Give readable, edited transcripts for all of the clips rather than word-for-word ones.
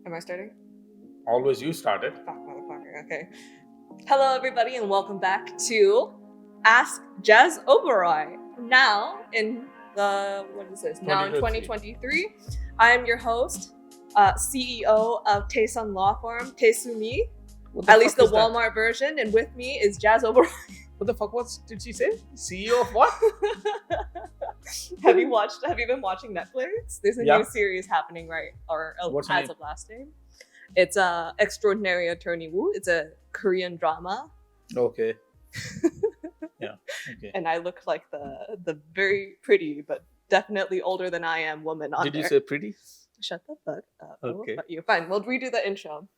Am I starting? Always you started. Fuck, motherfucker. Okay. Hello, everybody, and welcome back to Ask Jas Oberoi. Now in what is this? Now in 2023, I am your host, CEO of Taesun Law Firm, Taesumi. At least the Walmart version, and with me is Jas Oberoi. What the fuck did she say? CEO of what? Have you been watching Netflix? There's a new series happening as of last name. It's Extraordinary Attorney Woo. It's a Korean drama. Okay. Yeah. Okay. And I look like the very pretty but definitely older than I am woman on there. Did you say pretty? Shut the fuck up. Okay. You're fine. We'll redo the intro.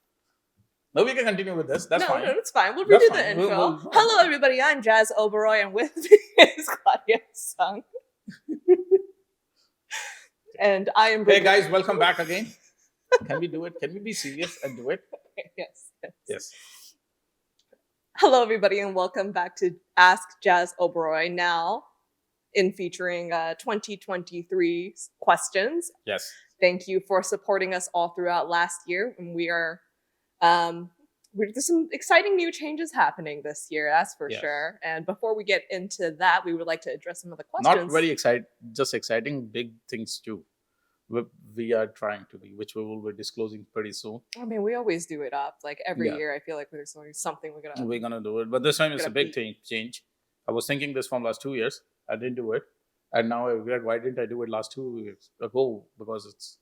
No, we can continue with this. That's fine. No, it's fine. We'll redo the intro. Hello, everybody. I'm Jas Oberoi, and with me is Claudia Sung. And I am. Hey guys, welcome back again. Can we do it? Can we be serious and do it? Yes. Hello, everybody, and welcome back to Ask Jas Oberoi. Now, in featuring 2023 questions. Yes. Thank you for supporting us all throughout last year, and there's some exciting new changes happening this year, that's for sure. And before we get into that, we would like to address some of the questions. Not very exciting, just exciting big things too. We are trying to be, which we will be disclosing pretty soon. I mean, we always do it up. Like every year, I feel like there's something we're gonna do it. But this time it's a big change. I was thinking this from last 2 years. I didn't do it. And now I regret, why didn't I do it last 2 years ago? Because it's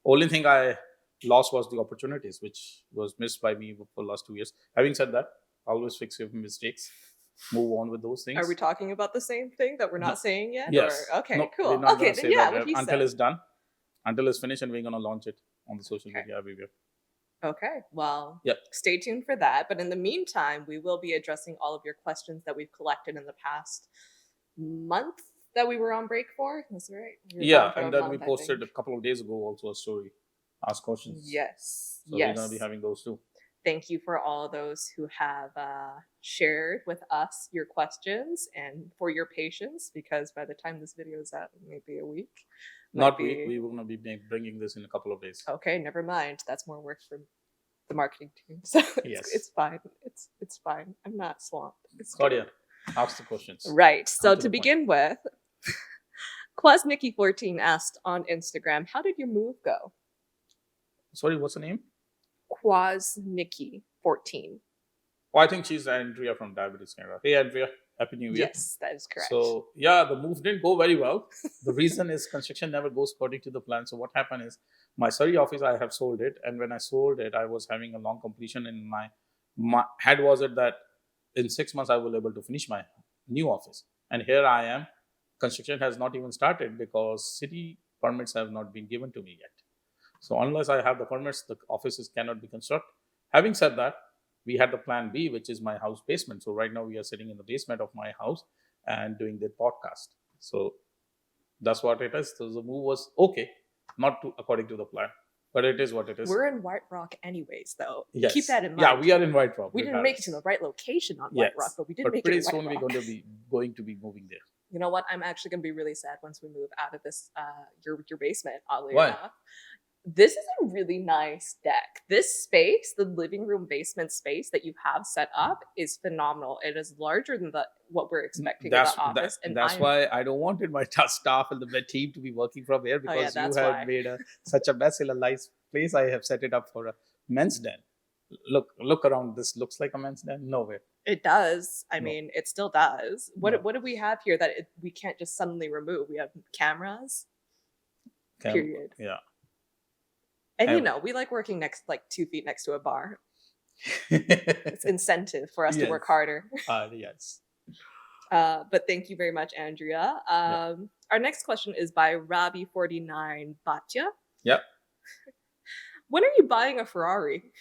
only thing I lost was the opportunities, which was missed by me for the last 2 years. Having said that, always fix your mistakes. Move on with those things. Are we talking about the same thing that we're not saying yet? Yes. Or, okay, cool. Okay, then until it's done. Until it's finished, and we're going to launch it on the social media everywhere. Okay, well, stay tuned for that. But in the meantime, we will be addressing all of your questions that we've collected in the past month that we were on break for. That's right. And then we posted a couple of days ago also a story. Ask questions. Yes. So we're going to be having those too. Thank you for all those who have shared with us your questions and for your patience, because by the time this video is out, maybe a week. We will not be bringing this in a couple of days. Okay, never mind. That's more work for the marketing team. So it's fine. It's fine. I'm not swamped. Claudia, ask the questions. Right. So to begin with, Quasnicki14 asked on Instagram, how did your move go? Sorry, what's the name? Quasnicki14. Well, I think she's Andrea from Diabetes Canada. Hey, Andrea. Happy New Year. Yes, that is correct. So, the move didn't go very well. The reason is construction never goes according to the plan. So, what happened is my Surrey office, I have sold it. And when I sold it, I was having a long completion. And my head was it that in 6 months, I will be able to finish my new office. And here I am. Construction has not even started because city permits have not been given to me yet. So, unless I have the permits, the offices cannot be constructed. Having said that, we had the plan B, which is my house basement. So right now we are sitting in the basement of my house and doing the podcast. So that's what it is. So the move was okay, not according to the plan, but it is what it is. We're in White Rock anyways, though. Yes. Keep that in mind. Yeah, we are in White Rock. We didn't make it to the right location on White Rock, but we did make it to White Rock. Pretty soon we're going to be moving there. You know what? I'm actually going to be really sad once we move out of this your basement, oddly Why? enough. This is a really nice deck. This space, the living room basement space that you have set up, is phenomenal. It is larger than what we're expecting in the office. That's why I don't wanted my staff and the team to be working from here, because you have made such a mess in a nice place. I have set it up for a men's den. Look around. This looks like a men's den. Nowhere. It does. I mean, it still does. What do we have here that we can't just suddenly remove? We have cameras. Period. Yeah. And we like working 2 feet next to a bar. It's incentive for us to work harder. Yes. But thank you very much, Andrea. Our next question is by Rabi49 Batya. Yep. When are you buying a Ferrari?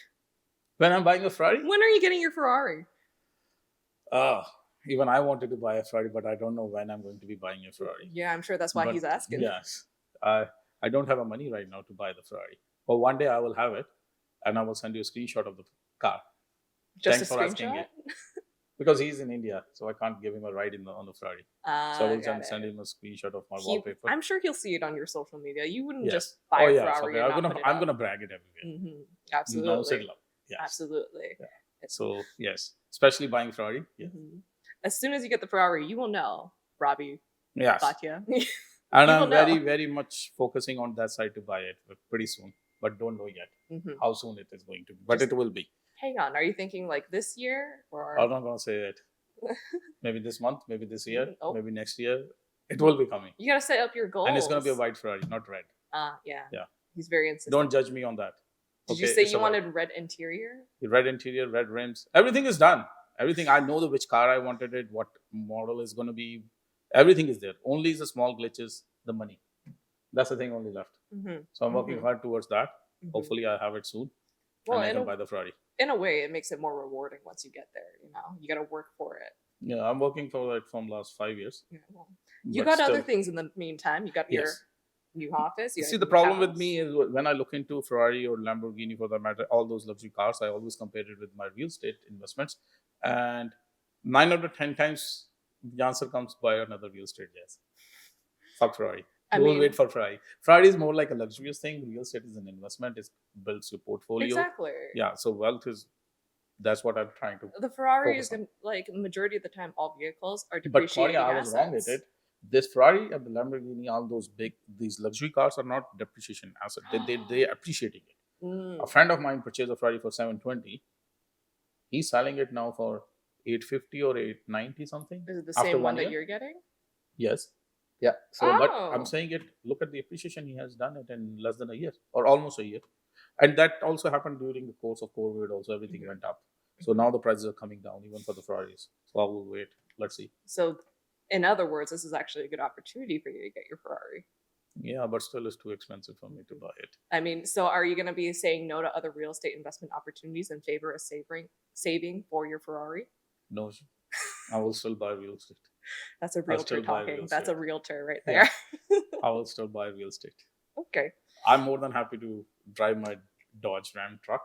When I'm buying a Ferrari? When are you getting your Ferrari? Even I wanted to buy a Ferrari, but I don't know when I'm going to be buying a Ferrari. Yeah, I'm sure that's why he's asking. Yes. I don't have the money right now to buy the Ferrari. But one day I will have it, and I will send you a screenshot of the car. Just Thanks a screenshot? because he's in India, so I can't give him a ride on the Ferrari. So I will send him a screenshot of my wallpaper. I'm sure he'll see it on your social media. You wouldn't just Oh buy a yeah, Ferrari okay. and not put it I'm up. gonna brag it everywhere. Absolutely. No, said love. Yes. Absolutely. Yeah. So yes, especially buying Ferrari. Yeah. As soon as you get the Ferrari, you will know, Robbie. Yes. Batya. And I'm very much focusing on that side to buy it pretty soon, but don't know yet how soon it is going to be. But it will be. Hang on, are you thinking like this year or? I'm not gonna say it. Maybe this month, maybe this year, maybe next year. It will be coming. You gotta set up your goals. And it's gonna be a white Ferrari, not red. Yeah. Yeah. He's very insistent. Don't judge me on that. Did you say you wanted red interior? Red interior, red rims. Everything is done. Everything. I know which car I wanted it, what model is going to be. Everything is there. Only is the small glitches, the money. That's the thing only left. So I'm working hard towards that. Hopefully I have it soon. Well, and I can buy the Ferrari. In a way, it makes it more rewarding once you get there. You got to work for it. Yeah, I'm working for it from last 5 years. Yeah, well, you got other things in the meantime. You got your new office. See, the problem with me is when I look into Ferrari or Lamborghini, for that matter, all those luxury cars, I always compare it with my real estate investments. And 9 out of 10 times, the answer comes by another real estate, yes. Fuck Ferrari. Don't wait for Ferrari. Ferrari is more like a luxurious thing. Real estate is an investment. It builds your portfolio. Exactly. Yeah, so wealth is, that's what I'm trying to. The Ferrari is like majority of the time, all vehicles are depreciating. But I was wrong with it. This Ferrari and the Lamborghini, all those these luxury cars are not depreciation asset. They appreciating it. A friend of mine purchased a Ferrari for 720. He's selling it now for 850 or 890 something. Is it the same one that you're getting? Yes. Yeah. So, but I'm saying it. Look at the appreciation he has done it in less than a year or almost a year, and that also happened during the course of COVID. Also, everything went up. So now the prices are coming down even for the Ferraris. So I will wait. Let's see. So, in other words, this is actually a good opportunity for you to get your Ferrari. Yeah, but still it's too expensive for me to buy it. I mean, so are you going to be saying no to other real estate investment opportunities in favor of saving for your Ferrari? No, I will still buy real estate. That's a realtor talking. That's a realtor right there. Yeah. I will still buy real estate. Okay. I'm more than happy to drive my Dodge Ram truck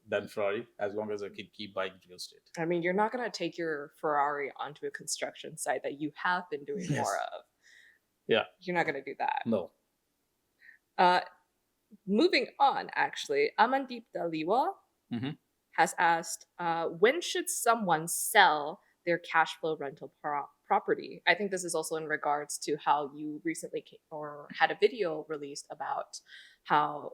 than Ferrari, as long as I can keep buying real estate. I mean, you're not going to take your Ferrari onto a construction site that you have been doing more of. Yeah. You're not going to do that. No. Moving on, actually, Amandeep Daliwa has asked, when should someone sell their cash flow rental property? I think this is also in regards to how you recently had a video released about how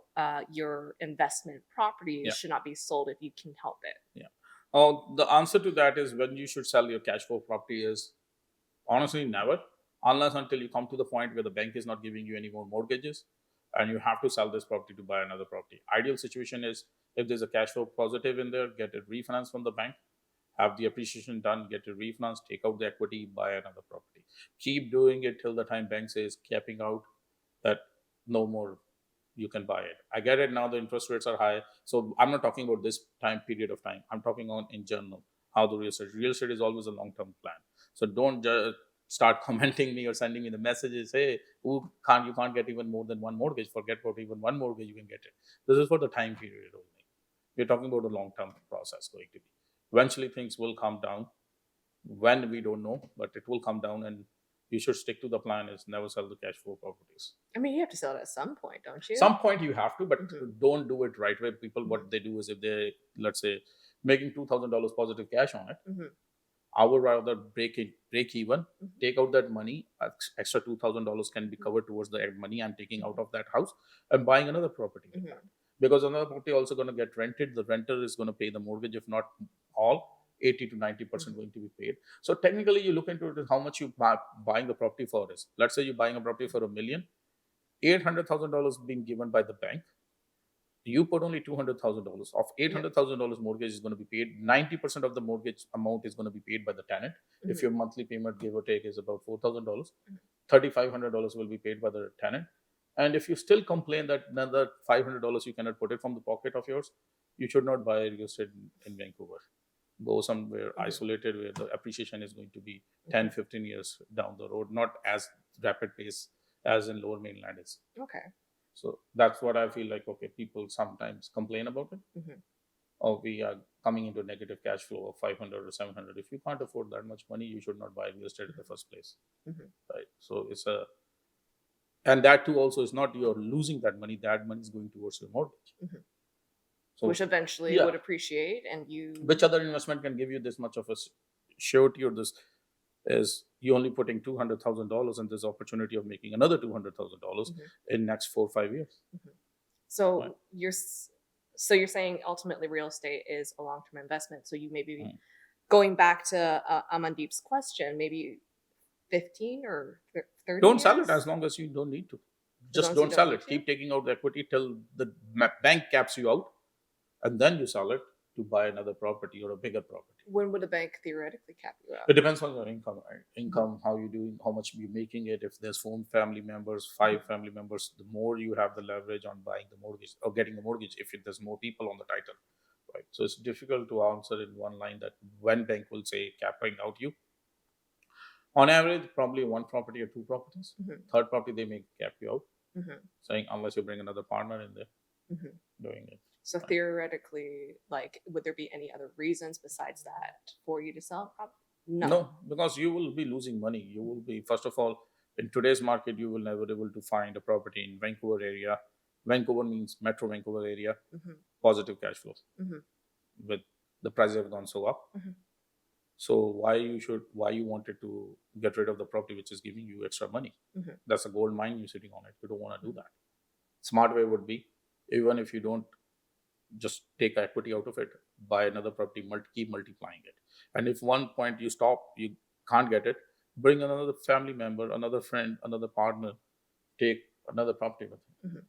your investment properties should not be sold if you can help it. Yeah. Oh, the answer to that is when you should sell your cash flow property is honestly never, unless until you come to the point where the bank is not giving you any more mortgages and you have to sell this property to buy another property. Ideal situation is if there's a cash flow positive in there, get it refinanced from the bank, have the appreciation done, get it refinanced, take out the equity, buy another property. Keep doing it till the time bank says capping out that no more you can buy it. I get it now, the interest rates are high. So I'm not talking about this time period of time. I'm talking on in general, how the real estate is always a long-term plan. So don't just start commenting me or sending me the messages, hey, you can't get even more than one mortgage. Forget about even one mortgage, you can get it. This is for the time period only. We're talking about a long-term process going to be. Eventually things will come down. When, we don't know, but it will come down, and you should stick to the plan is never sell the cash flow properties. I mean, you have to sell it at some point, don't you? Some point you have to, but don't do it right way. People, what they do is if they, let's say, making $2,000 positive cash on it, I would rather break even, take out that money, extra $2,000 can be covered towards the money I'm taking out of that house and buying another property. Because another property also going to get rented. The renter is going to pay the mortgage, if not all, 80 to 90% going to be paid. So technically you look into it as how much you buying the property for is. Let's say you're buying a property for $1 million, $800,000 being given by the bank. You put only $200,000 of $800,000 mortgage is going to be paid. 90% of the mortgage amount is going to be paid by the tenant. If your monthly payment, give or take, is about $4,000, $3,500 will be paid by the tenant. And if you still complain that another $500 you cannot put it from the pocket of yours, you should not buy real estate in Vancouver. Go somewhere isolated where the appreciation is going to be 10, 15 years down the road, not as rapid pace as in Lower Mainland is. Okay. So that's what I feel like, okay, people sometimes complain about it. or we are coming into negative cash flow of 500 or 700. If you can't afford that much money, you should not buy real estate in the first place, right? So it's a, and that too also is not you're losing that money. That money is going towards your mortgage. So which eventually yeah. would appreciate, and you. Which other investment can give you this much of a surety, or this is you only putting $200,000 and there's opportunity of making another $200,000 in next 4 or 5 years. So Right. you're saying ultimately real estate is a long-term investment. So you maybe going back to Amandeep's question, maybe 15 or 30 Don't years? sell it as long as you don't need to. Just don't sell it. Keep taking out the equity till the bank caps you out, and then you sell it to buy another property or a bigger property. When would a bank theoretically cap you out? It depends on your income, right? Income, how you doing, how much you're making it. If there's 4 family members, 5 family members, the more you have the leverage on buying the mortgage or getting the mortgage, if there's more people on the title, right? So it's difficult to answer in one line that when bank will say capping out you. On average, probably 1 property or 2 properties. Third property, they may cap you out, saying unless you bring another partner in there doing it. So theoretically, like, would there be any other reasons besides that for you to sell? No, because you will be losing money. You will be, first of all, in today's market, you will never be able to find a property in Vancouver area. Vancouver means Metro Vancouver area, positive cash flows. With the prices have gone so up. So why you wanted to get rid of the property which is giving you extra money? That's a gold mine you're sitting on it. You don't want to do that. Smart way would be, even if you don't just take equity out of it, buy another property, keep multiplying it. And if one point you stop, you can't get it, bring another family member, another friend, another partner, take another property with him.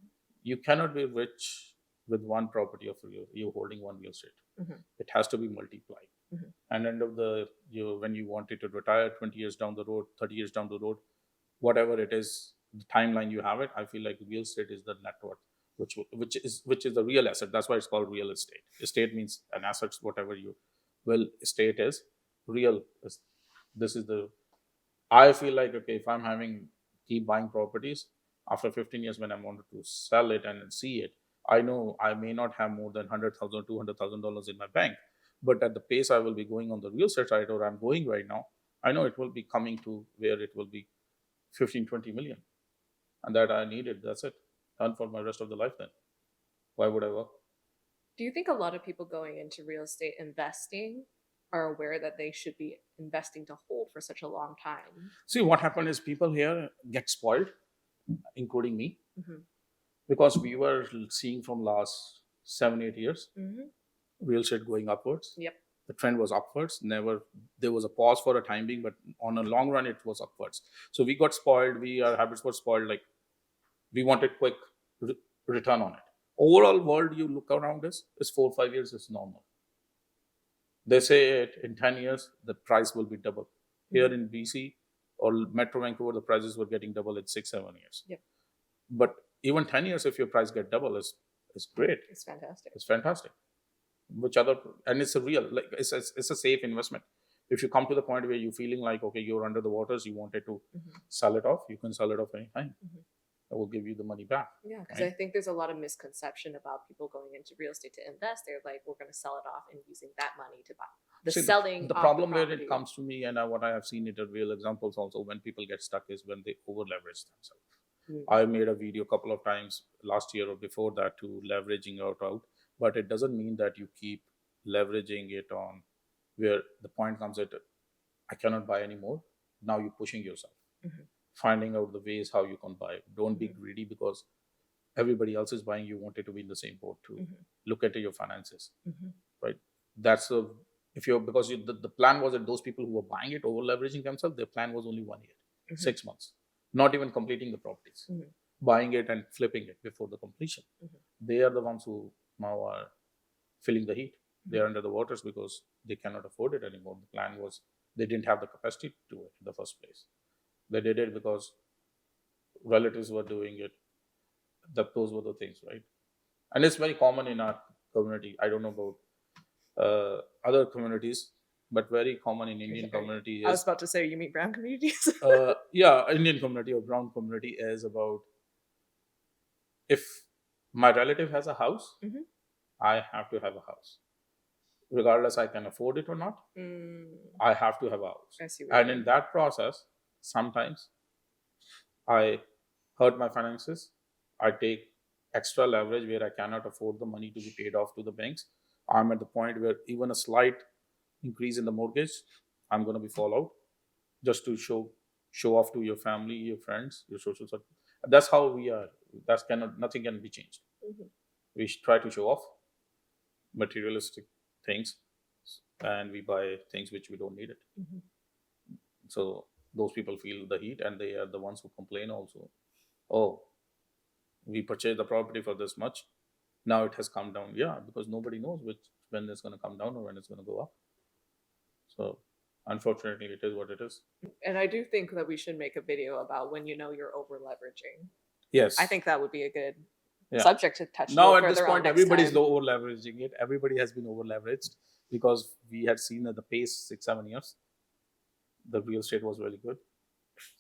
You cannot be rich with one property of you holding one real estate. It has to be multiplied. And end of when you wanted to retire 20 years down the road, 30 years down the road, whatever it is, the timeline you have it, I feel like real estate is the net worth, which is the real asset. That's why it's called real estate. Estate means an asset, whatever estate is real. This is I feel like, okay, if I'm keep buying properties, after 15 years when I wanted to sell it and see it, I know I may not have more than $100,000, $200,000 in my bank, but at the pace I will be going on the real estate side, or I'm going right now, I know it will be coming to where it will be 15, 20 million. And that I need it. That's it. Done for my rest of the life then. Why would I work? Do you think a lot of people going into real estate investing are aware that they should be investing to hold for such a long time? See, what happened is people here get spoiled, including me, because we were seeing from last 7-8 years, real estate going upwards. Yep. The trend was upwards. There was a pause for a time being, but on a long run, it was upwards. So we got spoiled. Our habits were spoiled. Like, we wanted quick return on it. Overall world, you look around is 4 or 5 years is normal. They say in 10 years, the price will be double. Here in BC or Metro Vancouver, the prices were getting double in 6-7 years. Yep. But even 10 years, if your price get double, is great. It's fantastic. It's fantastic. And it's it's a safe investment. If you come to the point where you're feeling like, okay, you're under the waters, you wanted to sell it off, you can sell it off anytime. That will give you the money back. Yeah, because I think there's a lot of misconception about people going into real estate to invest. They're like, we're going to sell it off and using that money to buy. The problem where it comes to me, and what I have seen it at real examples also, when people get stuck is when they over leverage themselves. I made a video a couple of times last year or before that to leveraging out, but it doesn't mean that you keep leveraging it on where the point comes at, I cannot buy anymore. Now you're pushing yourself, finding out the ways how you can buy. Don't be greedy because everybody else is buying. You want it to be in the same boat too. Look at your finances, right? That's because the plan was that those people who were buying it, over leveraging themselves, their plan was only 1 year, 6 months, not even completing the properties, buying it and flipping it before the completion. They are the ones who now are feeling the heat. They are under the waters because they cannot afford it anymore. The plan was they didn't have the capacity to do it in the first place. They did it because relatives were doing it. Those were the things, right? And it's very common in our community. I don't know about other communities, but very common in Indian community. I was about to say, you mean brown communities? Yeah, Indian community or brown community is about, if my relative has a house, I have to have a house. regardless I can afford it or not. I have to have a house. I see what you And mean. in that process, sometimes I hurt my finances. I take extra leverage where I cannot afford the money to be paid off to the banks. I'm at the point where even a slight increase in the mortgage, I'm going to be fallout just to show off to your family, your friends, your social circle. That's how we are. That's cannot nothing can be changed. We try to show off materialistic things, and we buy things which we don't need it. So those people feel the heat, and they are the ones who complain also. Oh, we purchased the property for this much, now it has come down. Yeah, because nobody knows when it's going to come down or when it's going to go up. So unfortunately, it is what it is. And I do think that we should make a video about when you know you're over leveraging. Yes, I think that would be a good Yeah. subject to touch. Now a at little this further on point, next everybody's time. over leveraging it. Everybody has been over leveraged because we had seen at the pace 6-7 years, the real estate was really good.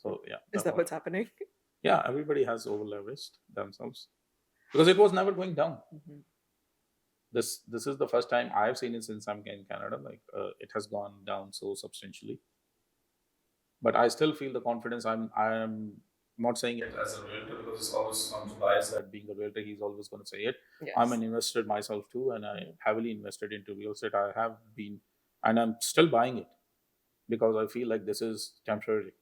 So yeah, Is that what's happening? yeah, everybody has over leveraged themselves because it was never going down. This is the first time I have seen it since I'm in Canada. Like it has gone down so substantially. But I still feel the confidence. I'm not saying it as a realtor because it's always sounds biased that being a realtor, he's always going to say it. Yes. I'm an investor myself too, and I heavily invested into real estate. I have been, and I'm still buying it because I feel like this is temporary.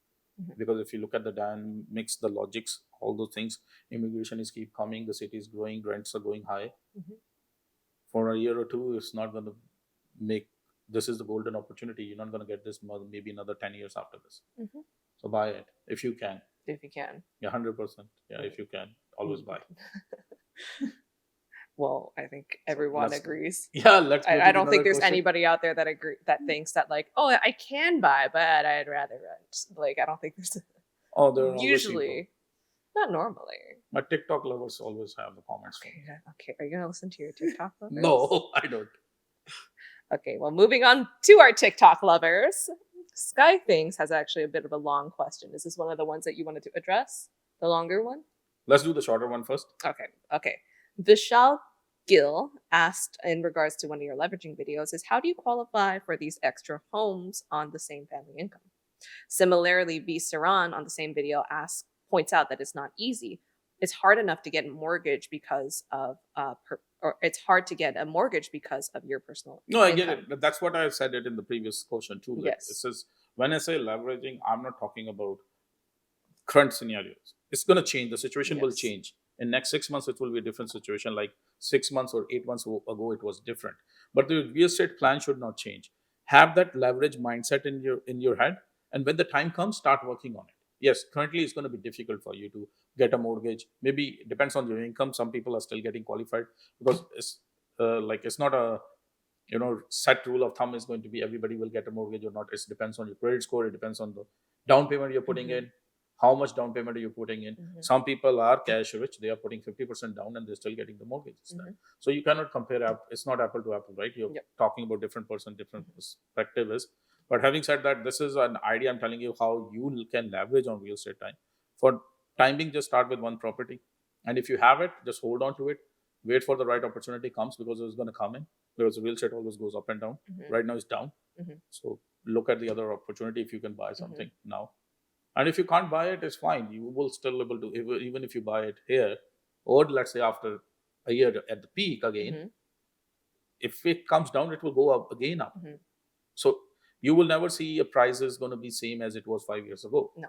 Because if you look at the dynamics, the logics, all those things, immigration is keep coming, the city is growing, rents are going high. For a year or two, it's not going to make. This is the golden opportunity. You're not going to get this maybe another 10 years after this. So buy it if you can. If you can. Yeah, 100%. Yeah, if you can, always buy. Well, I think everyone agrees. Yeah, let's. I don't think there's anybody out there that thinks that like, oh, I can buy, but I'd rather rent. Like, I don't think there's. Oh, there are usually, not normally. My TikTok lovers always have the comments. Okay. Are you gonna listen to your TikTok lovers? No, I don't. Okay, well, moving on to our TikTok lovers. Sky Things has actually a bit of a long question. Is this one of the ones that you wanted to address? The longer one? Let's do the shorter one first. Okay. Vishal Gill asked in regards to one of your leveraging videos is how do you qualify for these extra homes on the same family income? Similarly, V. Saran on the same video points out that it's not easy. It's hard enough to get a mortgage because of or it's hard to get a mortgage because of your personal No, I income. get it. That's what I said it in the previous question too. Yes. It says when I say leveraging, I'm not talking about current scenarios. It's going to change. The situation will change. In next 6 months, it will be a different situation. Like 6 months or 8 months ago, it was different. But the real estate plan should not change. Have that leverage mindset in your head, and when the time comes, start working on it. Yes, currently it's going to be difficult for you to get a mortgage. Maybe it depends on your income. Some people are still getting qualified because it's not a set rule of thumb is going to be everybody will get a mortgage or not. It depends on your credit score. It depends on the down payment you're putting in. How much down payment are you putting in? Some people are cash rich. They are putting 50% down and they're still getting the mortgages. So you cannot compare. It's not apple to apple, right? You're talking about different person, different perspective is. But having said that, this is an idea I'm telling you how you can leverage on real estate time. For time being, just start with one property. And if you have it, just hold on to it. Wait for the right opportunity comes because it's going to come in. Because real estate always goes up and down. Right now it's down. So look at the other opportunity if you can buy something now. And if you can't buy it, it's fine. You will still able to, even if you buy it here, or let's say after a year at the peak again, if it comes down, it will go up again up. So you will never see a price is going to be same as it was 5 years ago. No.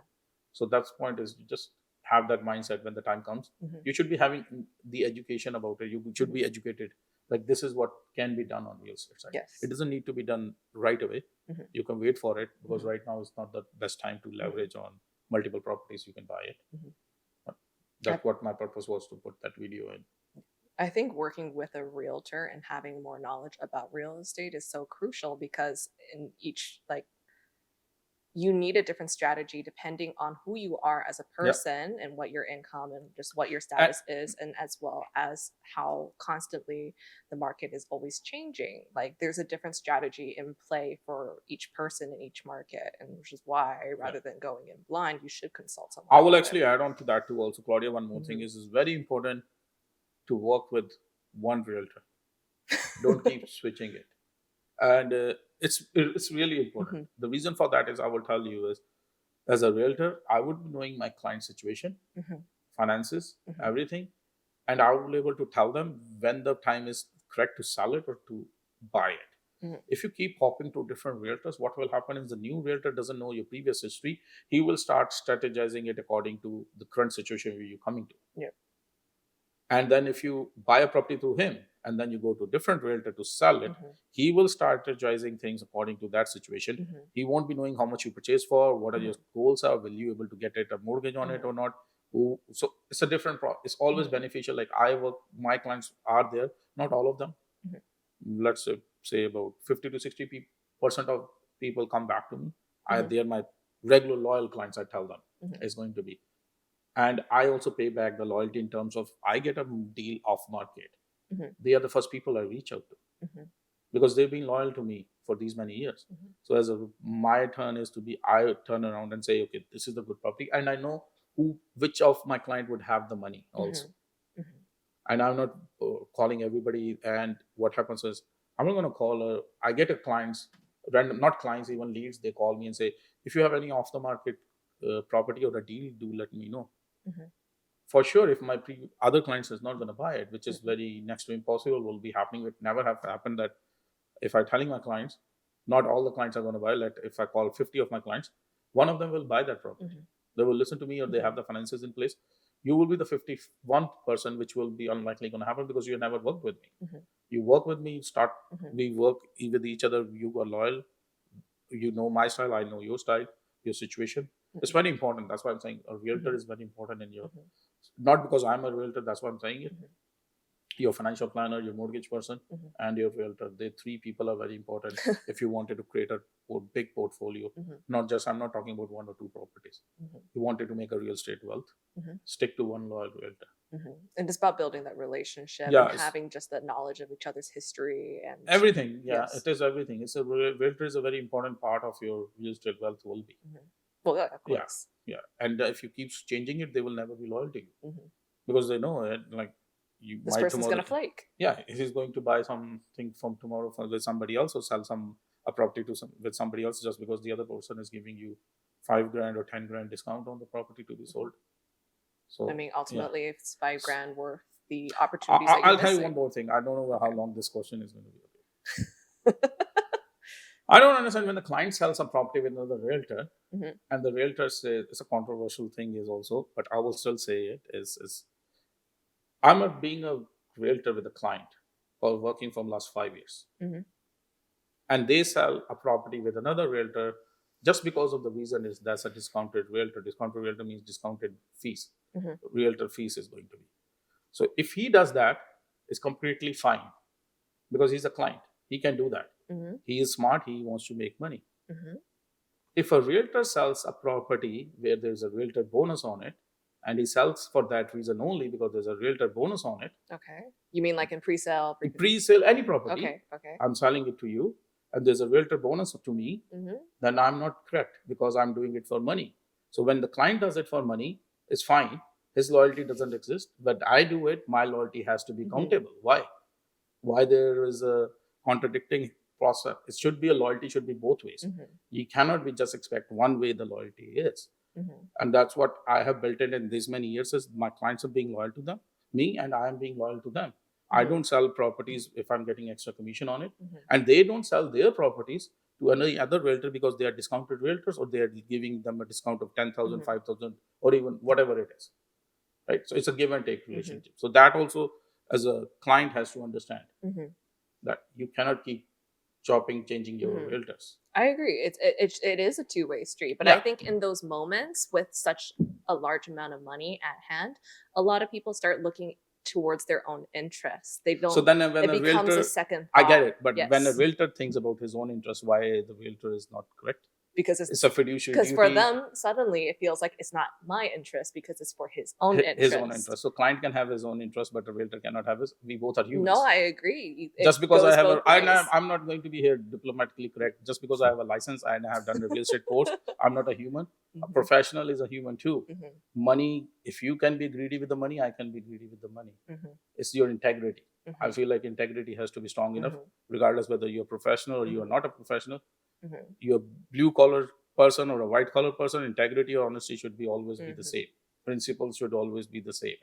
So that's point is you just have that mindset when the time comes. You should be having the education about it. You should be educated. Like this is what can be done on real estate side. Yes. It doesn't need to be done right away. You can wait for it because right now is not the best time to leverage on multiple properties. You can buy it. That's what my purpose was to put that video in. I think working with a realtor and having more knowledge about real estate is so crucial because in each you need a different strategy depending on who you are as a person and what your income and just what your status is, and as well as how constantly the market is always changing. Like there's a different strategy in play for each person in each market, and which is why rather than going in blind, you should consult someone. I will actually add on to that too also, Claudia. One more thing is it's very important to work with one realtor. Don't keep switching it. And it's really important. The reason for that is, I will tell you, is as a realtor, I would be knowing my client's situation, finances, everything, and I will be able to tell them when the time is correct to sell it or to buy it. If you keep hopping to different realtors, what will happen is the new realtor doesn't know your previous history. He will start strategizing it according to the current situation where you're coming to. Yeah. And then if you buy a property through him and then you go to a different realtor to sell it, he will start strategizing things according to that situation. He won't be knowing how much you purchase for, what are your goals are, will you able to get it a mortgage on it or not. So it's a different it's always beneficial. Like I work, my clients are there, not all of them. Let's say about 50 to 60% of people come back to me. They are my regular loyal clients, I tell them, is going to be. And I also pay back the loyalty in terms of I get a deal off market. They are the first people I reach out to because they've been loyal to me for these many years. So as my turn is to be, I turn around and say, okay, this is the good property. And I know which of my client would have the money also. And I'm not calling everybody. And what happens is, I'm not going to call I get a clients, random, not clients, even leads. They call me and say, if you have any off the market property or a deal, do let me know. For sure, if my other clients is not going to buy it, which is very next to impossible, will be happening. It never have happened that if I'm telling my clients, not all the clients are going to buy. Like if I call 50 of my clients, one of them will buy that property. They will listen to me, or they have the finances in place. You will be the 51st person, which will be unlikely going to happen because you never worked with me. You work with me, we work with each other. You are loyal. You know my style. I know your style, your situation. It's very important. That's why I'm saying a realtor is very important in your, not because I'm a realtor, that's why I'm saying it. Your financial planner, your mortgage person, and your realtor. The three people are very important if you wanted to create a big portfolio. Not just, I'm not talking about one or two properties. You wanted to make a real estate wealth, stick to one loyal realtor. And it's about building that relationship and having just the knowledge of each other's history and everything. It is everything. It's a realtor is a very important part of your real estate wealth will be. Well, yeah, of course. Yeah. And if you keep changing it, they will never be loyal to you because they know it. Like this person's going to flake. Yeah, he's going to buy something from tomorrow with somebody else, or sell a property with somebody else just because the other person is giving you $5,000 or $10,000 discount on the property to be sold. So I mean, ultimately, if it's $5,000 worth the opportunities that you're I'll tell you one more thing. I don't know how long this question is going to be. I don't understand when the client sells a property with another realtor, and the realtor says, it's a controversial thing is also, but I will still say it is I'm being a realtor with a client or working from last 5 years. And they sell a property with another realtor just because of the reason is that's a discounted realtor. Discounted realtor means discounted fees. Realtor fees is going to be. So if he does that, it's completely fine because he's a client. He can do that. He is smart. He wants to make money. If a realtor sells a property where there's a realtor bonus on it, and he sells for that reason only because there's a realtor bonus on it. Okay. You mean like in pre-sale? Pre-sale, any property. Okay. I'm selling it to you, and there's a realtor bonus to me, then I'm not correct because I'm doing it for money. So when the client does it for money, it's fine. His loyalty doesn't exist. But I do it, my loyalty has to be countable. Why? Why there is a contradicting process? It should be a loyalty, should be both ways. You cannot be just expect one way the loyalty is. And that's what I have built in these many years is my clients are being loyal to me, and I am being loyal to them. I don't sell properties if I'm getting extra commission on it. And they don't sell their properties to any other realtor because they are discounted realtors, or they are giving them a discount of 10,000, 5,000, or even whatever it is. Right? So it's a give and take relationship. So that also, as a client, has to understand that you cannot keep changing your realtors. I agree. It is a two-way street, but I think in those moments with such a large amount of money at hand, a lot of people start looking towards their own interests. They don't. So then, when it a becomes realtor, a second thought. I get it, but when a realtor thinks about his own interest, why the realtor is not correct? Because it's a fiduciary because duty. For them, suddenly it feels like it's not my interest because it's for his own interest. His own interest. So client can have his own interest, but a realtor cannot have his. We both are humans. No, I agree. Just because I have I'm not going to be here diplomatically correct. Just because I have a license and I have done a real estate course, I'm not a human. A professional is a human too. Money, if you can be greedy with the money, I can be greedy with the money. It's your integrity. I feel like integrity has to be strong enough, regardless whether you're professional or you are not a professional. You're a blue collar person or a white collar person, integrity or honesty should be always be the same. Principles should always be the same.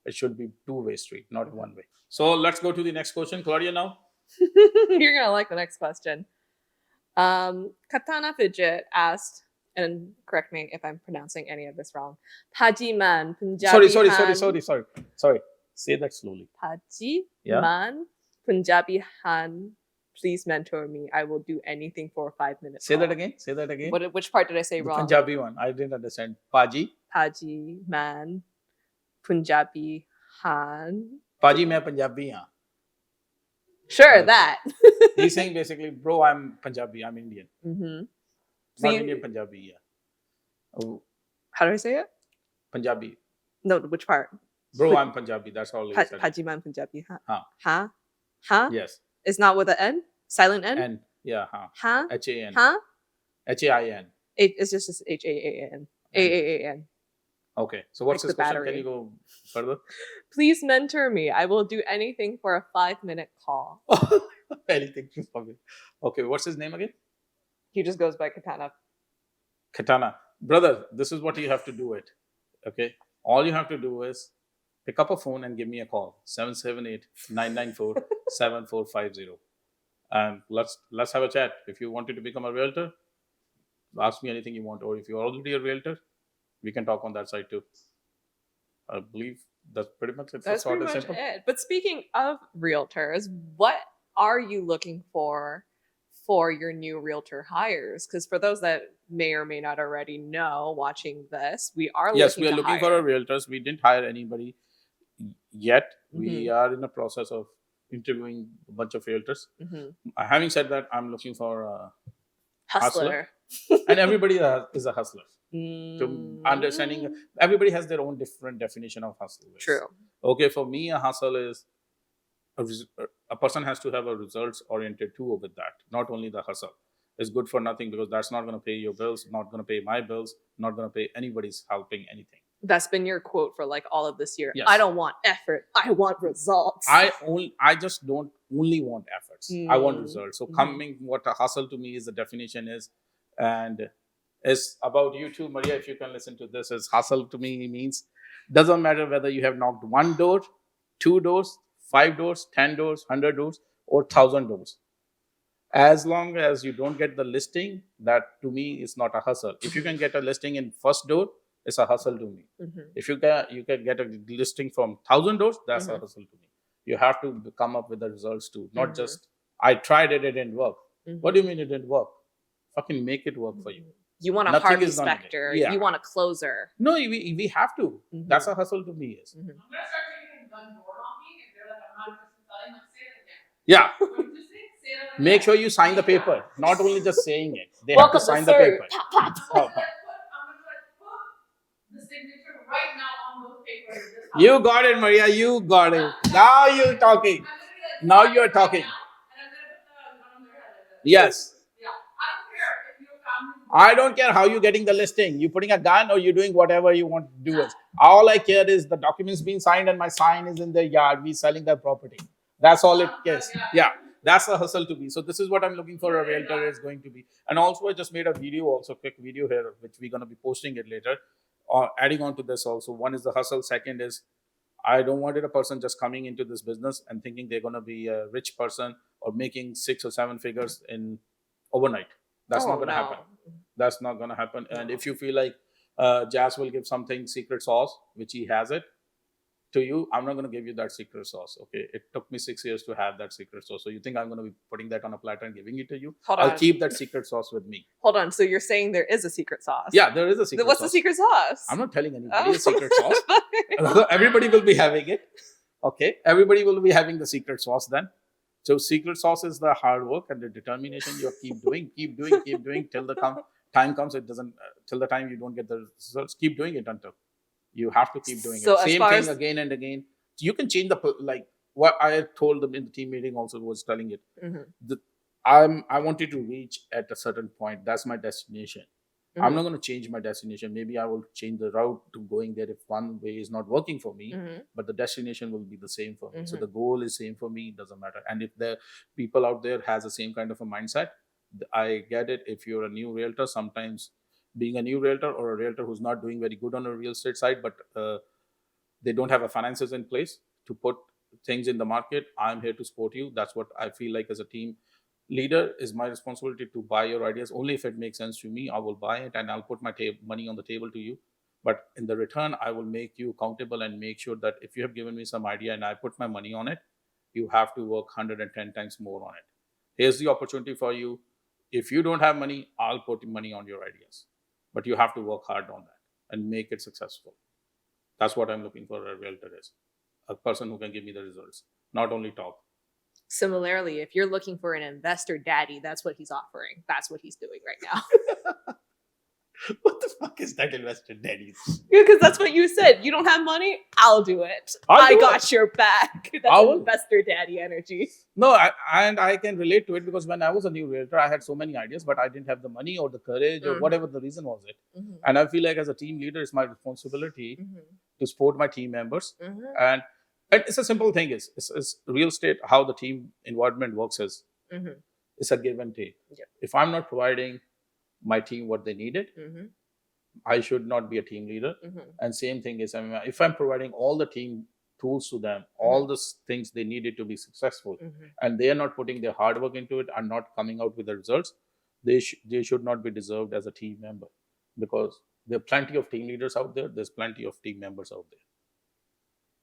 It should be two-way street, not one way. So let's go to the next question. Claudia now. You're going to like the next question. Katana Fidget asked, and correct me if I'm pronouncing any of this wrong. Pajiman Punjabi Sorry. Say that slowly. Pajiman Punjabi Han. Please mentor me. I will do anything for a 5 minutes. Say that again. Which part did I say wrong? Punjabi one. I didn't understand. Paji man Punjabi Han. Paji main Punjabi haan. Sure, that. He's saying basically, bro, I'm Punjabi. I'm Indian. Not Indian Punjabi. Yeah. How do I say it? Punjabi. No, which part? Bro, I'm Punjabi. That's all he said. Paji man Punjabi Han. Ha. Ha? Yes. It's not with an N? Silent N? N. Yeah. Ha. Ha? H-A-N. Ha? H-A-I-N. It's just H-A-A-N. A-A-A-N. Okay. So what's like his question? Battery. Can you go further? Please mentor me. I will do anything for a 5-minute call. Anything. Okay. What's his name again? He just goes by Katana. Katana. Brother, this is what you have to do it. Okay. All you have to do is pick up a phone and give me a call. 778-994-7450. And let's have a chat. If you wanted to become a realtor, ask me anything you want. Or if you're already a realtor, we can talk on that side too. I believe that's pretty much it. That's pretty much it. But speaking of realtors, what are you looking for your new realtor hires? Because for those that may or may not already know watching this, we are looking for our realtors. We didn't hire anybody yet. We are in the process of interviewing a bunch of realtors. Having said that, I'm looking for a hustler. And everybody is a hustler. To understanding, everybody has their own different definition of hustle. True. Okay, for me, a hustle is a person has to have a results oriented too with that. Not only the hustle. It's good for nothing because that's not going to pay your bills, not going to pay my bills, not going to pay anybody's helping anything. That's been your quote for like all of this year. Yes. I don't want effort. I want results. I just don't only want efforts. I want results. So what a hustle to me is the definition is, and it's about you too, Maria. If you can listen to this, is hustle to me means doesn't matter whether you have knocked 1 door, 2 doors, 5 doors, 10 doors, 100 doors, or 1,000 doors. As long as you don't get the listing, that to me is not a hustle. If you can get a listing in first door, it's a hustle to me. If you can get a listing from 1,000 doors, that's a hustle to me. You have to come up with the results too, not just I tried it, it didn't work. What do you mean it didn't work? Fucking make it work for you. You want a Nothing Harvey is gonna Specter. yeah. You want a closer. No, we have to. That's a hustle to me. Is. I'm gonna start taking gun door knocking if they're like, I'm not interested in selling, like say it again. Yeah. What did you say? Say it again. Make sure you sign the paper. Not only just saying it. They Welcome have to sign to the sir. paper. Pop, pop. I'm gonna put the signature right now on those papers. You got it, Maria. You got it. Now you're talking. Now you're talking. And I'm gonna put the gun on their head like this. Yes. Yeah. I don't care if your family. I don't care how you're getting the listing. You putting a gun or you doing whatever you want to do. All I care is the documents being signed and my sign is in the yard. We selling the property. That's all it cares. Yeah. That's a hustle to me. So this is what I'm looking for a realtor is going to be. And also I just made a video, also quick video here, which we're going to be posting it later. Adding on to this also. One is the hustle. Second is I don't want a person just coming into this business and thinking they're going to be a rich person or making 6 or 7 figures in overnight. That's not going to happen. That's not going to happen. And if you feel like Jas will give something secret sauce, which he has it, to you, I'm not going to give you that secret sauce. Okay, it took me 6 years to have that secret sauce. So you think I'm going to be putting that on a platter and giving it to you? I'll keep that secret sauce with me. Hold on. So you're saying there is a secret sauce? Yeah, there is a secret What's sauce. the secret sauce? I'm not telling anybody the secret sauce. Everybody will be having it. Okay, everybody will be having the secret sauce then. So secret sauce is the hard work and the determination. You keep doing till the time comes. It doesn't till the time you don't get the results. Keep doing it until you have to keep doing So it. as Same far thing as- again and again. You can change like what I told them in the team meeting. Also was telling it. I wanted to reach at a certain point. That's my destination. I'm not going to change my destination. Maybe I will change the route to going there if one way is not working for me, but the destination will be the same for me. So the goal is same for me. It doesn't matter. And if the people out there has the same kind of a mindset, I get it. If you're a new realtor, sometimes being a new realtor or a realtor who's not doing very good on a real estate side, but they don't have a finances in place to put things in the market, I'm here to support you. That's what I feel like as a team leader is my responsibility to buy your ideas. Only if it makes sense to me, I will buy it and I'll put my money on the table to you. But in the return, I will make you accountable and make sure that if you have given me some idea and I put my money on it, you have to work 110 times more on it. Here's the opportunity for you. If you don't have money, I'll put money on your ideas. But you have to work hard on that and make it successful. That's what I'm looking for a realtor is. A person who can give me the results, not only talk. Similarly, if you're looking for an investor daddy, that's what he's offering. That's what he's doing right now. What the fuck is that investor daddies? Because that's what you said. You don't have money? I'll do it. I got your back. That's investor daddy energy. No, I can relate to it because when I was a new realtor, I had so many ideas, but I didn't have the money or the courage or whatever the reason was it. And I feel like as a team leader, it's my responsibility to support my team members. And it's a simple thing. It's real estate, how the team environment works is it's a give and take. Yep. If I'm not providing my team what they needed, I should not be a team leader. And same thing is, if I'm providing all the team tools to them, all the things they needed to be successful, and they are not putting their hard work into it and not coming out with the results, they should not be deserved as a team member, because there are plenty of team leaders out there. There's plenty of team members out there.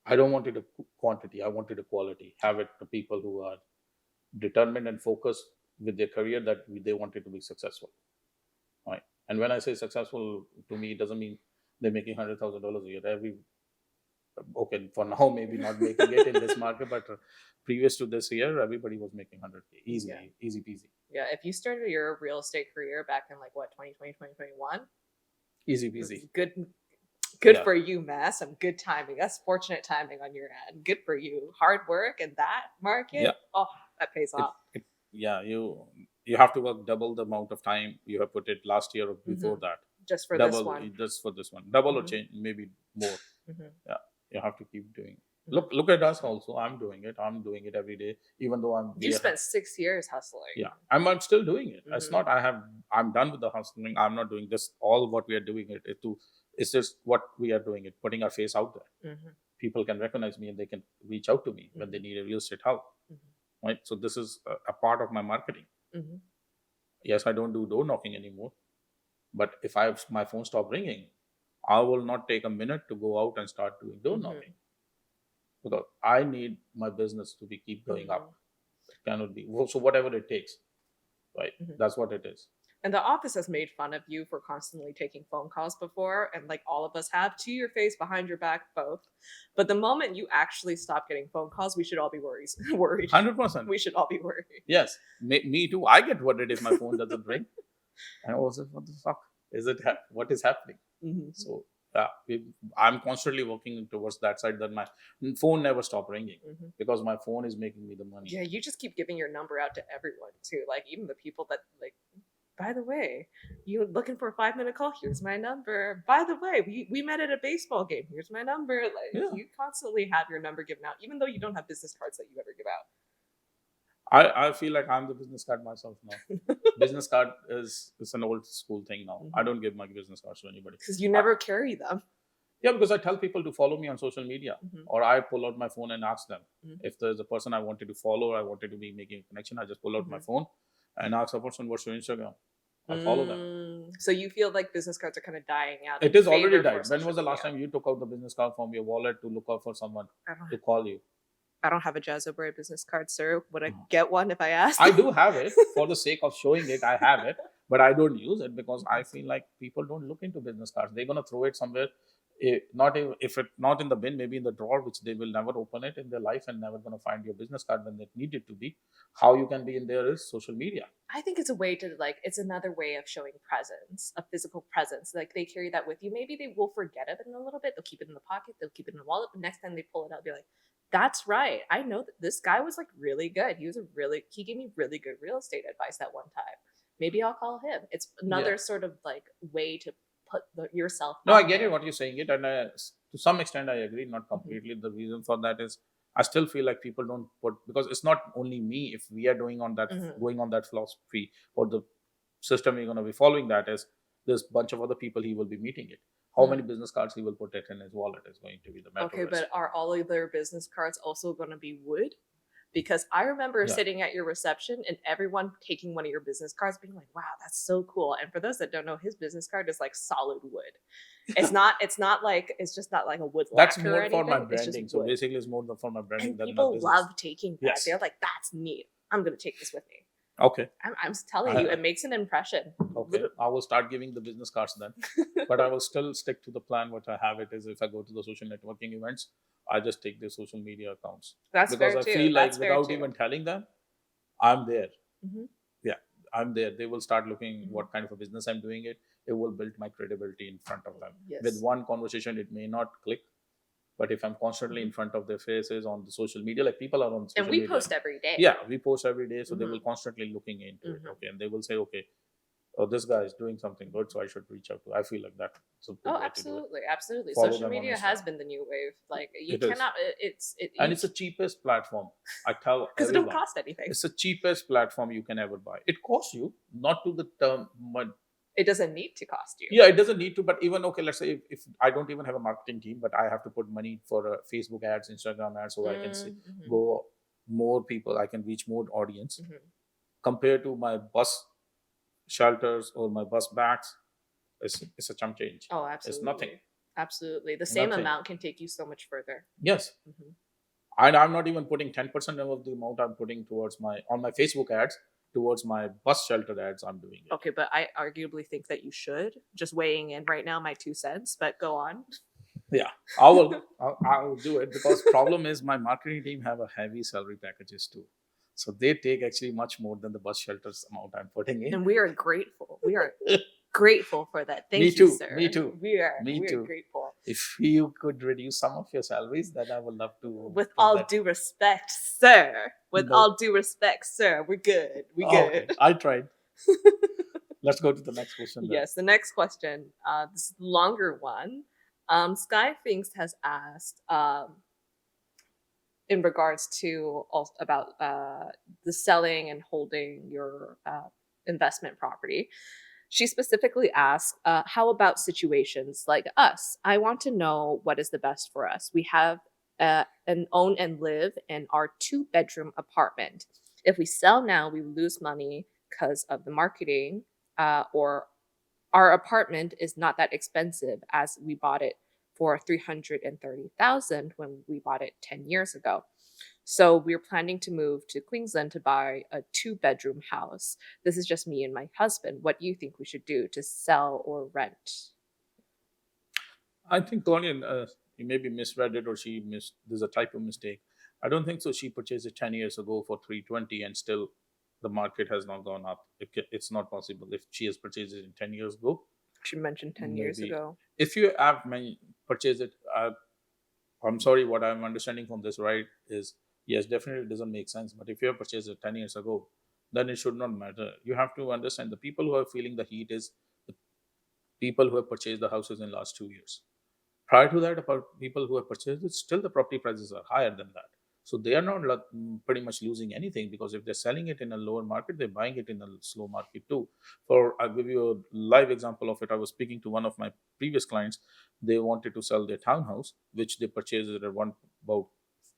I don't want it a quantity. I wanted a quality. Have it the people who are determined and focused with their career that they wanted to be successful. Right. And when I say successful, to me, it doesn't mean they're making $100,000 a year. Okay, for now, maybe not making it in this market, but previous to this year, everybody was making 100K. Easy peasy. Yeah, if you started your real estate career back in 2020, 2021, easy peasy. Good for you, man. Some good timing. That's fortunate timing on your end. Good for you. Hard work in that market. Oh, that pays off. You have to work double the amount of time you have put it last year or before that. Just for double, this one. Just for this one. Double or change, maybe more. Yeah, you have to keep doing it. Look at us also. I'm doing it every day, even though You spent 6 years hustling. Yeah, I'm still doing it. It's not I'm done with the hustling. I'm not doing this. All what we are doing it's just what we are doing it, putting our face out there. People can recognize me and they can reach out to me when they need a real estate help. Right. So this is a part of my marketing. Yes, I don't do door knocking anymore. But if my phone stop ringing, I will not take a minute to go out and start doing door knocking. Because I need my business to keep going up. It cannot be. So whatever it takes. Right. That's what it is. And the office has made fun of you for constantly taking phone calls before. And all of us have, to your face, behind your back, both. But the moment you actually stop getting phone calls, we should all be worried. 100%. We should all be worried. Yes. Me too. I get worried if my phone doesn't ring. And I was like, what the fuck? What is happening? So I'm constantly working towards that side, that my phone never stopped ringing because my phone is making me the money. Yeah, you just keep giving your number out to everyone too. Even the people that by the way, you looking for a 5-minute call? Here's my number. By the way, we met at a baseball game. Here's my number. You constantly have your number given out, even though you don't have business cards that you ever give out. I feel like I'm the business card myself now. Business card is an old school thing now. I don't give my business cards to anybody. Because you never carry them. Yeah, because I tell people to follow me on social media, or I pull out my phone and ask them. If there's a person I wanted to follow, or I wanted to be making a connection, I just pull out my phone and ask a person, what's your Instagram? I follow them. So you feel like business cards are kind of dying out? It is already died. When was the last time you took out the business card from your wallet to look out for someone to call you? I don't have a Jas Oberoi business card, sir. Would I get one if I asked? I do have it. For the sake of showing it, I have it. But I don't use it because I feel like people don't look into business cards. They're going to throw it somewhere. If it not in the bin, maybe in the drawer, which they will never open it in their life and never going to find your business card when they need it to be. How you can be in there is social media. I think it's a way to it's another way of showing presence, a physical presence. They carry that with you. Maybe they will forget it in a little bit. They'll keep it in the pocket. They'll keep it in the wallet. But next time they pull it out, be like, that's right. I know that this guy was really good. He gave me really good real estate advice that one time. maybe I'll call him. It's another sort of like way to put yourself No, I out get there. it what you're saying it, and to some extent I agree, not completely. The reason for that is I still feel like people don't put, because it's not only me. If we are doing on that, going on that philosophy or the system we're going to be following, that is there's a bunch of other people he will be meeting it. How many business cards he will put it in his wallet is going to be the matter. Okay, but are all of their business cards also going to be wood? Because I remember sitting at your reception and everyone taking one of your business cards being like, wow, that's so cool. And for those that don't know, his business card is like solid wood. It's not like, it's just not like a wood lacquer. That's more or for my anything. It's just branding. So wood. basically it's more for my branding And than my people business. love taking that. Yes. They're like, that's neat. I'm going to take this with me. Okay. I'm telling you, it makes an impression. Okay. I will start giving the business cards then. But I will still stick to the plan. What I have it is, if I go to the social networking events, I just take their social media accounts. That's because fair I too. feel like That's fair without too. even telling them, I'm there. Mm-hmm. Yeah, I'm there. They will start looking what kind of a business I'm doing it. It will build my credibility in front of them. Yes. With one conversation, it may not click. But if I'm constantly in front of their faces on the social media, like people are on social And we media. post every day. Yeah, we post every day. So they will constantly looking into it. Okay. And they will say, okay, oh, this guy is doing something good, so I should reach out to. I feel like that. So absolutely. Absolutely. Follow Social them on media Insta. has been the new wave. Like you It is. cannot, And it's the cheapest platform. I tell because it everyone. don't cost anything. It's the cheapest platform you can ever buy. It costs you, not to the term, but it doesn't need to cost you. yeah, it doesn't need to. But even, okay, let's say if I don't even have a marketing team, but I have to put money for Facebook ads, Instagram ads, so I can go more people, I can reach more audience compared to my bus shelters or my bus backs. It's a chump change. Oh, absolutely. It's nothing. Absolutely. The same amount can take you so much further. Yes. And I'm not even putting 10% of the amount I'm putting towards on my Facebook ads, towards my bus shelter ads I'm doing it. Okay, but I arguably think that you should. Just weighing in right now, my 2 cents, but go on. Yeah, I will do it, because problem is my marketing team have a heavy salary packages too. So they take actually much more than the bus shelters amount I'm putting in. And we are grateful. We are grateful for that. Thank Me you, too. sir. Me too. We are too. Grateful. If you could reduce some of your salaries, then I would love to. With all due respect, sir. With all due respect, sir. We're good. We're good. Okay. I tried. Let's go to the next question. Then. Yes, the next question. This is the longer one. Sky Thinks has asked in regards to about the selling and holding your investment property. She specifically asked, how about situations like us? I want to know what is the best for us. We have an own and live in our 2-bedroom apartment. If we sell now, we lose money because of the marketing, or our apartment is not that expensive as we bought it for $330,000 when we bought it 10 years ago. So we're planning to move to Queensland to buy a 2-bedroom house. This is just me and my husband. What do you think we should do to sell or rent? I think Colin, you maybe misread it, or there's a typo mistake. I don't think so. She purchased it 10 years ago for 320 and still the market has not gone up. It's not possible. If she has purchased it in 10 years ago. She mentioned 10 years ago. If you have purchased it, I'm sorry, what I'm understanding from this, right, is yes, definitely it doesn't make sense. But if you have purchased it 10 years ago, then it should not matter. You have to understand the people who are feeling the heat is the people who have purchased the houses in the last 2 years. Prior to that, about people who have purchased it, still the property prices are higher than that. So they are not pretty much losing anything, because if they're selling it in a lower market, they're buying it in a slow market too. I'll give you a live example of it. I was speaking to one of my previous clients. They wanted to sell their townhouse, which they purchased at about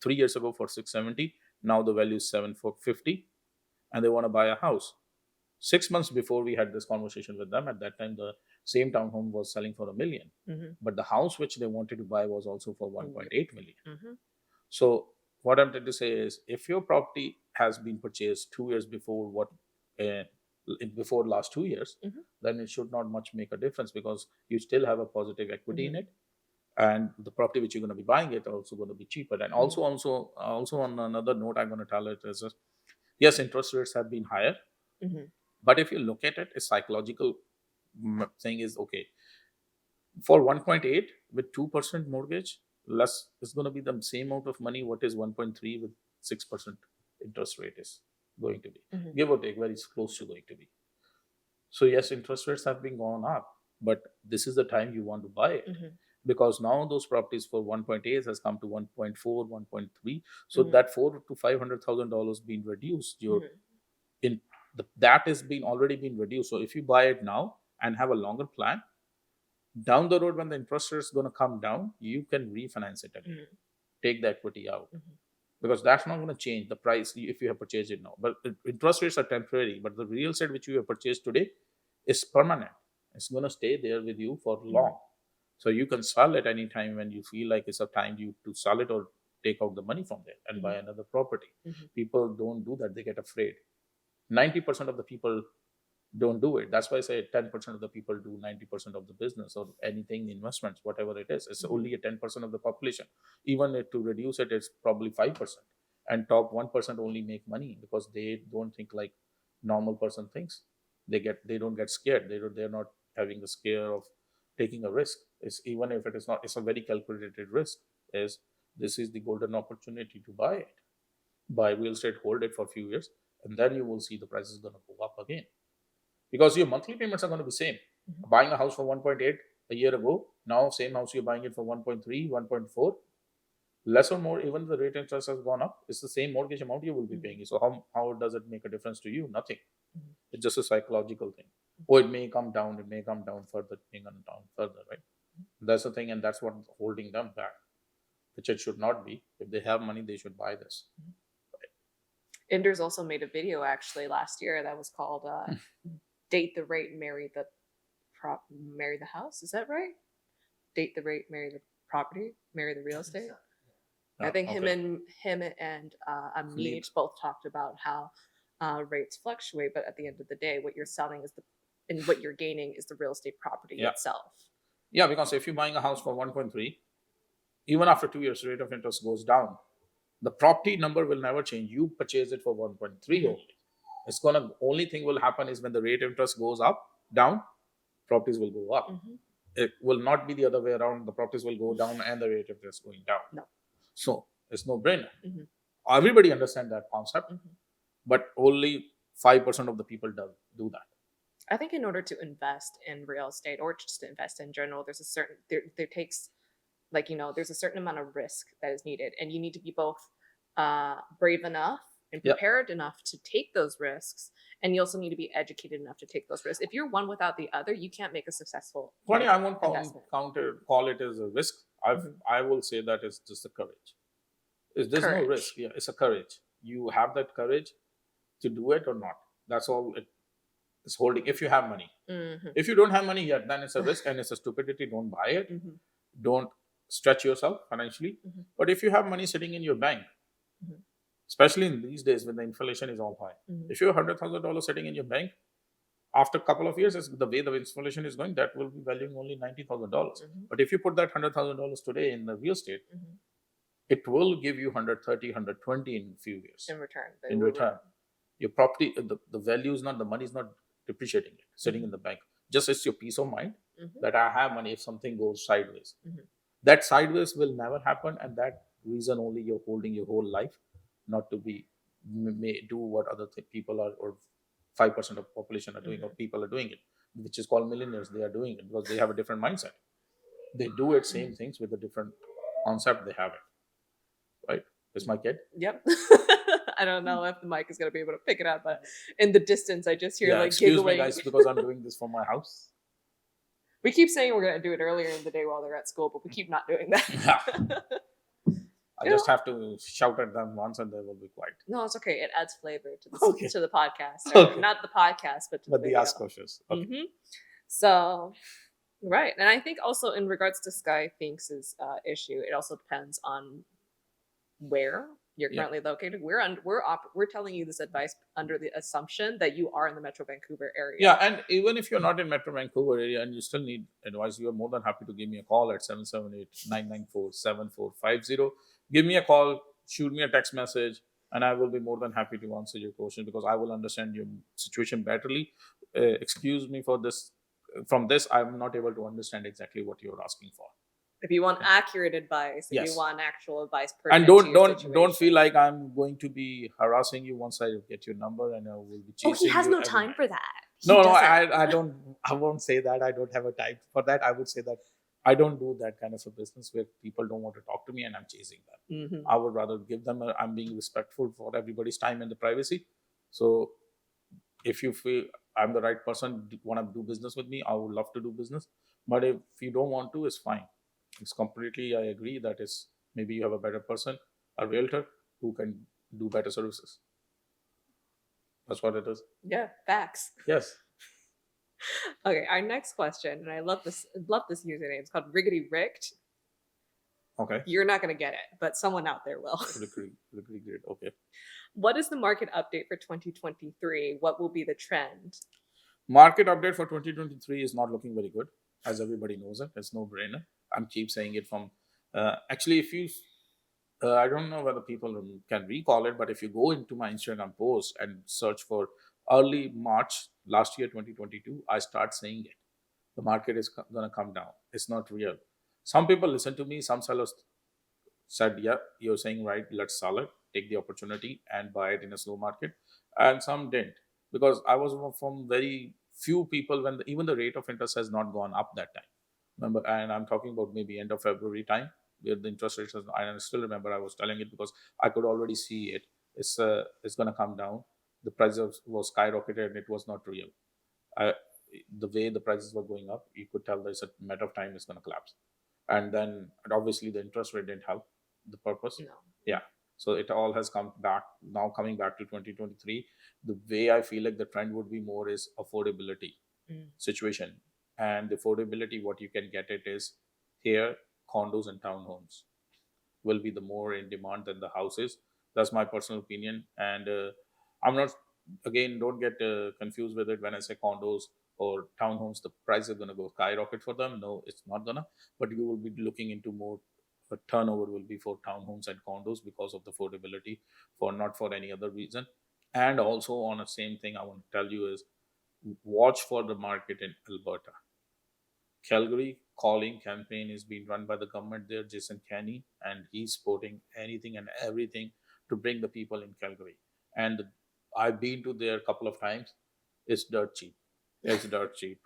3 years ago for 670. Now the value is 750, and they want to buy a house. 6 months before we had this conversation with them, at that time the same townhome was selling for $1 million, but the house which they wanted to buy was also for 1.8 million. So what I'm trying to say is, if your property has been purchased 2 years before before last 2 years, then it should not much make a difference, because you still have a positive equity in it, and the property which you're going to be buying it also going to be cheaper. And also on another note, I'm going to tell it is, yes, interest rates have been higher, but if you look at it, a psychological thing is, okay, for 1.8 with 2% mortgage, less is going to be the same amount of money what is 1.3 with 6% interest rate is going to be, give or take, very close to going to be. So yes, interest rates have been gone up, but this is the time you want to buy it. Mhm. Because now those properties for 1.8 has come to 1.4, 1.3. So Mhm. that $400,000 to $500,000 being reduced. Your Mhm. in that is been already been reduced. So if you buy it now and have a longer plan, down the road when the interest rate is going to come down, you can refinance it again, Mhm. take the equity out, Mhm. because that's not going to change the price if you have purchased it now. But interest rates are temporary, but the real estate which you have purchased today is permanent. It's going to stay there with you for long. So you can sell it anytime when you feel like it's a time you to sell it or take out the money from there and buy another property. Mhm. People don't do that. They get afraid. 90% of the people don't do it. That's why I say 10% of the people do 90% of the business or anything, investments, whatever it is. It's only a 10% of the population. Even to reduce it, it's probably 5%. And top 1% only make money because they don't think like normal person thinks. They don't get scared. They're not having the scare of taking a risk. It's even if it is not, it's a very calculated risk. Is this is the golden opportunity to buy it. Buy real estate, hold it for a few years, and then you will see the price is going to go up again because your monthly payments are going to be same. Buying a house for 1.8 a year ago, now same house you're buying it for 1.3, 1.4, less or more, even the rate interest has gone up. It's the same mortgage amount you will be paying. So how does it make a difference to you? Nothing. It's just a psychological thing. Or it may come down, it may come down further, it may come down further, right? That's the thing, and that's what's holding them back, which it should not be. If they have money, they should buy this. Inders also made a video actually last year that was called "Date the Rate, Marry the House." Is that right? Date the rate, marry the property, marry the real estate. I think him and Amit both talked about how rates fluctuate, but at the end of the day, what you're selling is and what you're gaining is the real estate property itself. Yeah, because if you're buying a house for 1.3, even after 2 years, rate of interest goes down. The property number will never change. You purchase it for 1.3 only. It's gonna only thing will happen is when the rate of interest goes down, properties will go up. It will not be the other way around. The properties will go down and the rate of interest going down. No. So it's no brainer. Everybody understand that concept, but only 5% of the people do that. I think in order to invest in real estate or just to invest in general, there's a certain there takes there's a certain amount of risk that is needed, and you need to be both brave enough and prepared enough to take those risks, and you also need to be educated enough to take those risks. If you're one without the other, you can't make a successful I won't call it as a risk. I will say that it's just a courage. There's no risk. Yeah, it's a courage. You have that courage to do it or not. That's all it is holding. If you have money. If you don't have money yet, then it's a risk and it's a stupidity. Don't buy it. Don't stretch yourself financially. But if you have money sitting in your bank, especially in these days when the inflation is all high, if you have $100,000 sitting in your bank, after a couple of years, the way the inflation is going, that will be valuing only $90,000. But if you put that $100,000 today in the real estate, it will give you 130, 120 in a few years. In return. Your property, the value is not, the money is not depreciating it, sitting in the bank. Just it's your peace of mind that I have money if something goes sideways. That sideways will never happen, and that reason only you're holding your whole life, not to be do what other people are or 5% of population are doing or people are doing it, which is called millionaires. They are doing it because they have a different mindset. They do it same things with a different concept. They have it. Right? Is my kid? Yep. I don't know if the mic is going to be able to pick it up, but in the distance, I just hear excuse giggling. Me, guys, because I'm doing this for my house. We keep saying we're going to do it earlier in the day while they're at school, but we keep not doing that. Yeah. I just have to shout at them once and they will be quiet. No, it's okay. It adds flavor to the to the podcast. Not the podcast, but the Ask Questions. Okay. So, right. And I think also in regards to Sky Finks' issue, it also depends on where you're currently located. We're telling you this advice under the assumption that you are in the Metro Vancouver area. Yeah, and even if you're not in Metro Vancouver area and you still need advice, you are more than happy to give me a call at 778-994-7450. Give me a call, shoot me a text message, and I will be more than happy to answer your question because I will understand your situation betterly. Excuse me for this. From this, I'm not able to understand exactly what you're asking for. If you want accurate advice, if you want actual advice, and don't feel like I'm going to be harassing you once I get your number and I will be chasing you. He has no time for that. He No, doesn't. I won't say that. I don't have a type for that. I would say that I don't do that kind of a business where people don't want to talk to me and I'm chasing them. Mhm. I would rather give them I'm being respectful for everybody's time and the privacy. So if you feel I'm the right person, want to do business with me, I would love to do business. But if you don't want to, it's fine. It's completely, I agree that is maybe you have a better person, a realtor who can do better services. That's what it is. Yeah, facts. Yes. Okay, our next question, and I love this username. It's called Riggedy Ricked. Okay. You're not gonna get it, but someone out there will. Really great. Okay. What is the market update for 2023? What will be the trend? Market update for 2023 is not looking very good, as everybody knows it. It's no brainer. I'm keep saying it from. Actually, if you, I don't know whether people can recall it, but if you go into my Instagram post and search for early March last year, 2022, I start saying it. The market is going to come down. It's not real. Some people listen to me. Some sellers said, "Yeah, you're saying right. Let's sell it, take the opportunity, and buy it in a slow market." And some didn't, because I was from very few people when even the rate of interest has not gone up that time. Remember, and I'm talking about maybe end of February time, where the interest rates. I still remember I was telling it because I could already see it. It's going to come down. The prices was skyrocketed, and it was not real. I, the way the prices were going up, you could tell there's a matter of time it's going to collapse. And then obviously the interest rate didn't help the purpose. No. Yeah. So it all has come back now, coming back to 2023. The way I feel like the trend would be more is affordability situation. And the affordability, what you can get it is here, condos and townhomes will be the more in demand than the houses. That's my personal opinion. And I'm not, again, don't get confused with it when I say condos or townhomes, the price is going to go skyrocket for them. No, it's not gonna. But you will be looking into more turnover will be for townhomes and condos because of the affordability, for not for any other reason. And also on the same thing I want to tell you is watch for the market in Alberta. Calgary calling campaign is being run by the government there, Jason Kenney, and he's supporting anything and everything to bring the people in Calgary. And I've been to there a couple of times. It's dirt cheap. It's dirt cheap.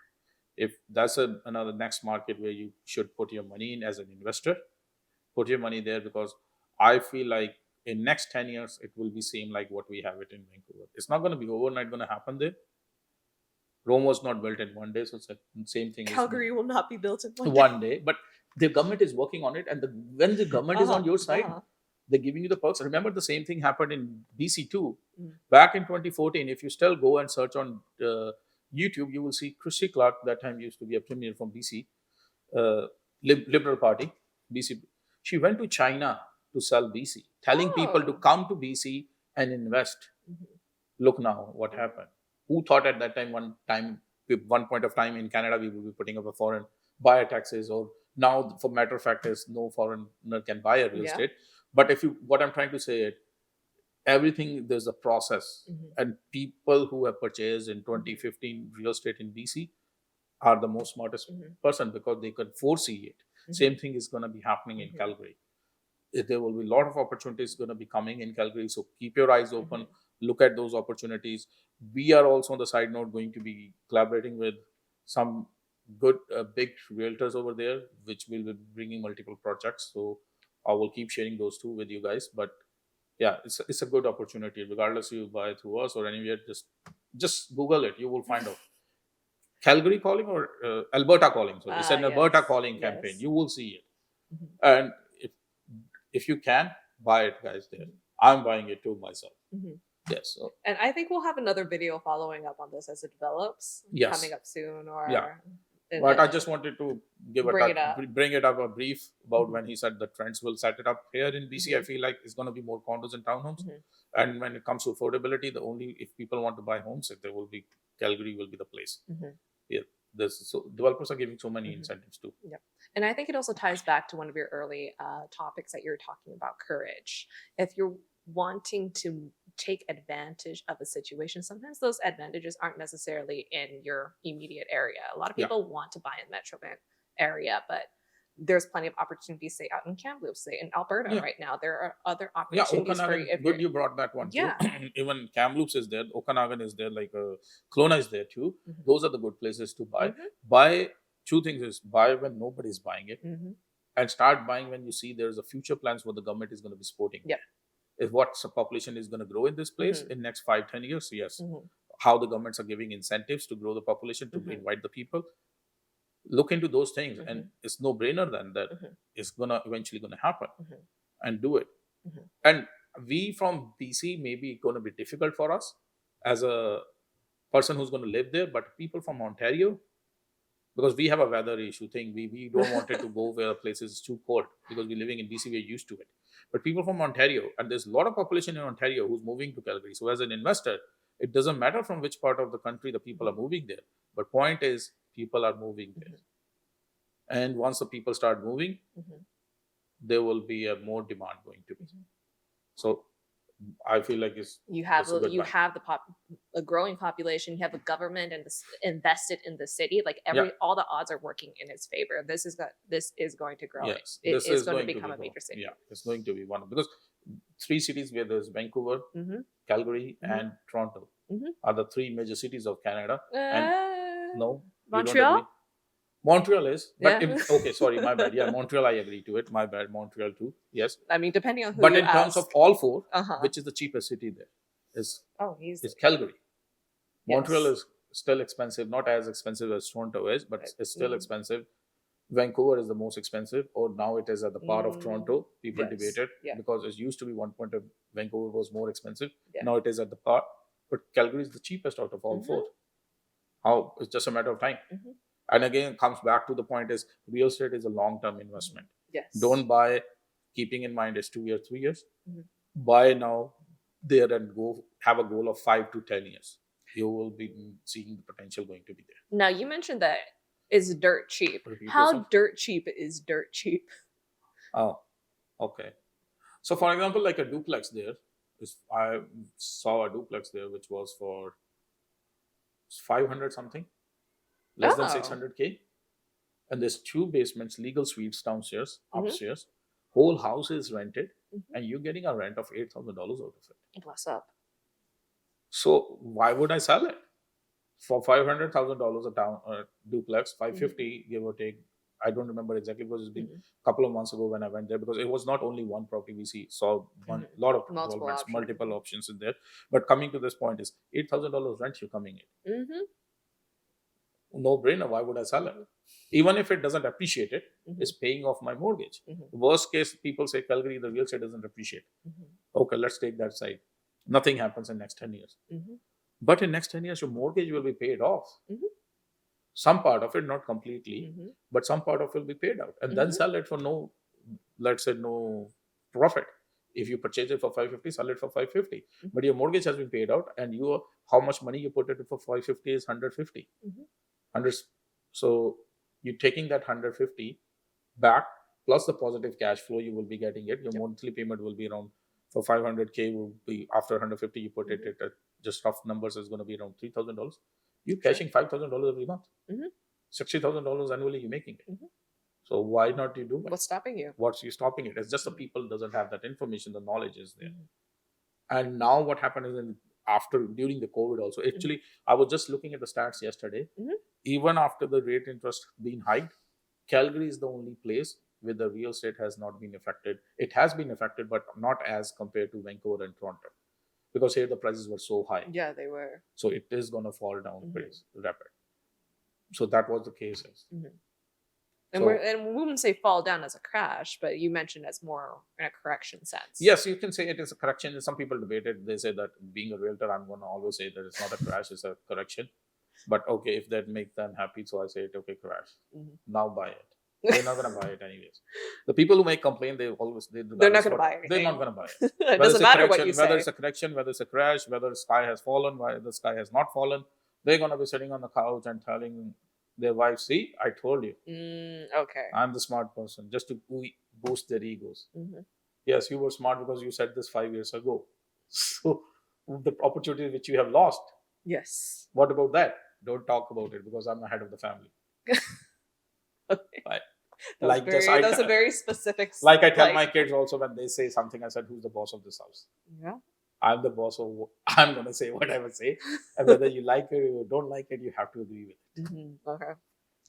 If that's another next market where you should put your money in as an investor, put your money there, because I feel like in next 10 years it will be same like what we have it in Vancouver. It's not going to be overnight going to happen there. Rome was not built in one day, so it's the same thing. Calgary will not be built in one day, but the government is working on it, and when the government is on your side, they're giving you the perks. Remember, the same thing happened in BC too. Back in 2014, if you still go and search on YouTube, you will see Christy Clark. That time used to be a premier from BC, Liberal Party, BC. She went to China to sell BC, telling people to come to BC and invest. Look now what happened. Who thought at that time, one point of time in Canada, we will be putting up a foreign buyer taxes, or now, for matter of fact, is no foreigner can buy a real estate. But what I'm trying to say is, everything, there's a process, and people who have purchased in 2015 real estate in BC are the most smartest person, because they could foresee it. Same thing is going to be happening in Calgary. There will be a lot of opportunities going to be coming in Calgary. So keep your eyes open, look at those opportunities. We are also, on the side note, going to be collaborating with some good big realtors over there, which will be bringing multiple projects. So I will keep sharing those two with you guys. But yeah, it's a good opportunity, regardless you buy through us or anywhere. Just Google it, you will find out. Calgary calling or Alberta calling. So it's an Alberta calling campaign. You will see it. And if you can, buy it, guys, there. I'm buying it too myself. Yes. So. And I think we'll have another video following up on this as it develops. Yes. Coming up soon, or but I just wanted to bring it up a brief about when he said the trends will set it up here in BC. I feel like it's going to be more condos and townhomes. And when it comes to affordability, if people want to buy homes, Calgary will be the place. Yeah. So developers are giving so many incentives too. Yep. And I think it also ties back to one of your early topics that you're talking about, courage. If you're wanting to take advantage of a situation, sometimes those advantages aren't necessarily in your immediate area. A lot of people want to buy in Metro area, but there's plenty of opportunities, say out in Kamloops, say in Alberta Yeah. right now. There are other Yeah, opportunities for you. Okanagan, If good you're, you brought that one Yeah. too. Even Kamloops is there, Okanagan is there, like Kelowna is there too. Mhm. Those are the good places to buy. Mhm. Buy, two things is buy when nobody's buying it, Mhm. and start buying when you see there's a future plans what the government is going to be supporting. Yeah. If what population is going to grow in this place Mhm. in next 5-10 years, yes. Mhm. How the governments are giving incentives to grow the population, to Mhm. invite the people. Look into those things, and Mhm. it's no brainer then that Mhm. it's gonna eventually gonna happen, Mhm. and do it. Mhm. And we from BC maybe going to be difficult for us as a person who's going to live there, but people from Ontario, because we have a weather issue thing, we don't want it to go where places is too cold, because we're living in BC, we're used to it. But people from Ontario, and there's a lot of population in Ontario who's moving to Calgary. So as an investor, it doesn't matter from which part of the country the people are moving there. But point is, people are moving there. And once the people start moving, Mhm. there will be a more demand going to be. Mhm. So I feel like it's You have a good you one. have a growing population. You have a government and invested in the city. Like Yeah. all the odds are working in its favor. This is going to grow. Yes, It this is going to be become a one. major city. Yeah, it's going to be one, because 3 cities where there's Vancouver, Mm-hmm. Calgary, Mhm. and Toronto Mhm. are the 3 major cities of Canada. And no, you don't Montreal. agree? Montreal is, but Yeah. okay, sorry, my bad. Yeah, Montreal, I agree to it. My bad, Montreal too. Yes, I mean, depending on who but you in terms of ask. all 4, Uh-huh. which is the cheapest city there? Is Easily. Calgary. Montreal Yes. is still expensive, not as expensive as Toronto is, but Right. it's still expensive. Vancouver is the most expensive, or now it is at the par of Toronto. People Yes. debated Yeah. because it used to be one point of Vancouver was more expensive. Yeah. Now it is at the par, but Calgary is the cheapest out of all Mhm. 4. How? It's just a matter of time. Mhm. And again, it comes back to the point is real estate is a long-term investment. Yes. Don't buy, keeping in mind it's 2 years, 3 years. Mhm. Buy now, there, and go have a goal of 5 to 10 years. You will be seeing the potential going to be there. Now you mentioned that it's dirt cheap. Repeat How yourself. dirt cheap is dirt cheap? Oh, okay. So, for example, like a duplex there, I saw a duplex there which was for 500 something, less than Oh. 600K. And there's 2 basements, legal suites downstairs, Mhm. upstairs. Whole house is rented, Mhm. and you're getting a rent of $8,000 out of it. Bless up. So, why would I sell it? For $500,000 a duplex, 550 give or take. I don't remember exactly because it's been a couple of months ago when I went there, because it was not only one property we saw one lot of Multiple developments, options. multiple options in there. But coming to this point is $8,000 rent you're coming in. Mm-hmm. No brainer. Why would I sell it? Even if it doesn't appreciate it, Mhm. it's paying off my mortgage. Mhm. Worst case, people say Calgary, the real estate doesn't appreciate. Mhm. Okay, let's take that side. Nothing happens in next 10 years. Mhm. But in next 10 years, your mortgage will be paid off. Mhm. Some part of it, not completely, Mhm. but some part of it will be paid out. And then Mhm. sell it for no, let's say no profit. If you purchase it for 550, sell it for 550. Mhm. But your mortgage has been paid out, and how much money you put it for 550 is 150. Mhm. 100. So you're taking that 150 back, plus the positive cash flow you will be getting it. Your monthly payment will be around, for 500K will be, after 150 you put it at just rough numbers, is going to be around $3,000. You're cashing $5,000 every month. Mhm. $60,000 annually you're making it. Mhm. So why not you do it? What's stopping you? What's you stopping it? It's just the people doesn't have that information, the knowledge is there. Mhm. And now what happened is during the COVID also, actually, I was just looking at the stats yesterday. Mhm. Even after the rate interest being hiked, Calgary is the only place where the real estate has not been affected. It has been affected, but not as compared to Vancouver and Toronto, because here the prices were so high. Yeah, they were. So it is going to fall down Mhm. pretty rapid. So that was the case. Mhm. So- And we wouldn't say fall down as a crash, but you mentioned as more in a correction sense. Yes, you can say it is a correction. Some people debate it. They say that being a realtor, I'm going to always say that it's not a crash, it's a correction. But okay, if that makes them happy, so I say it, okay, crash. Mhm. Now buy it. They're not going to buy it anyways. The people who make complaint, they're not gonna buy They're anything. not going to buy it. It Whether doesn't it's a matter what correction, you whether say. it's a correction, whether it's a crash, whether the sky has fallen, whether the sky has not fallen, they're going to be sitting on the couch and telling their wife, see, I told you, Okay. I'm the smart person, just to boost their egos. Mhm. Yes, you were smart because you said this 5 years ago. So the opportunity which you have lost, Yes. what about that? Don't talk about it because I'm the head of the family. Okay. Right. Like just I Those are very specific. like I tell my kids also when they say something, I said, "Who's the boss of this house? Yeah. I'm the boss of. I'm gonna say whatever I say, and whether you like it or you don't like it, you have to agree with it." Okay.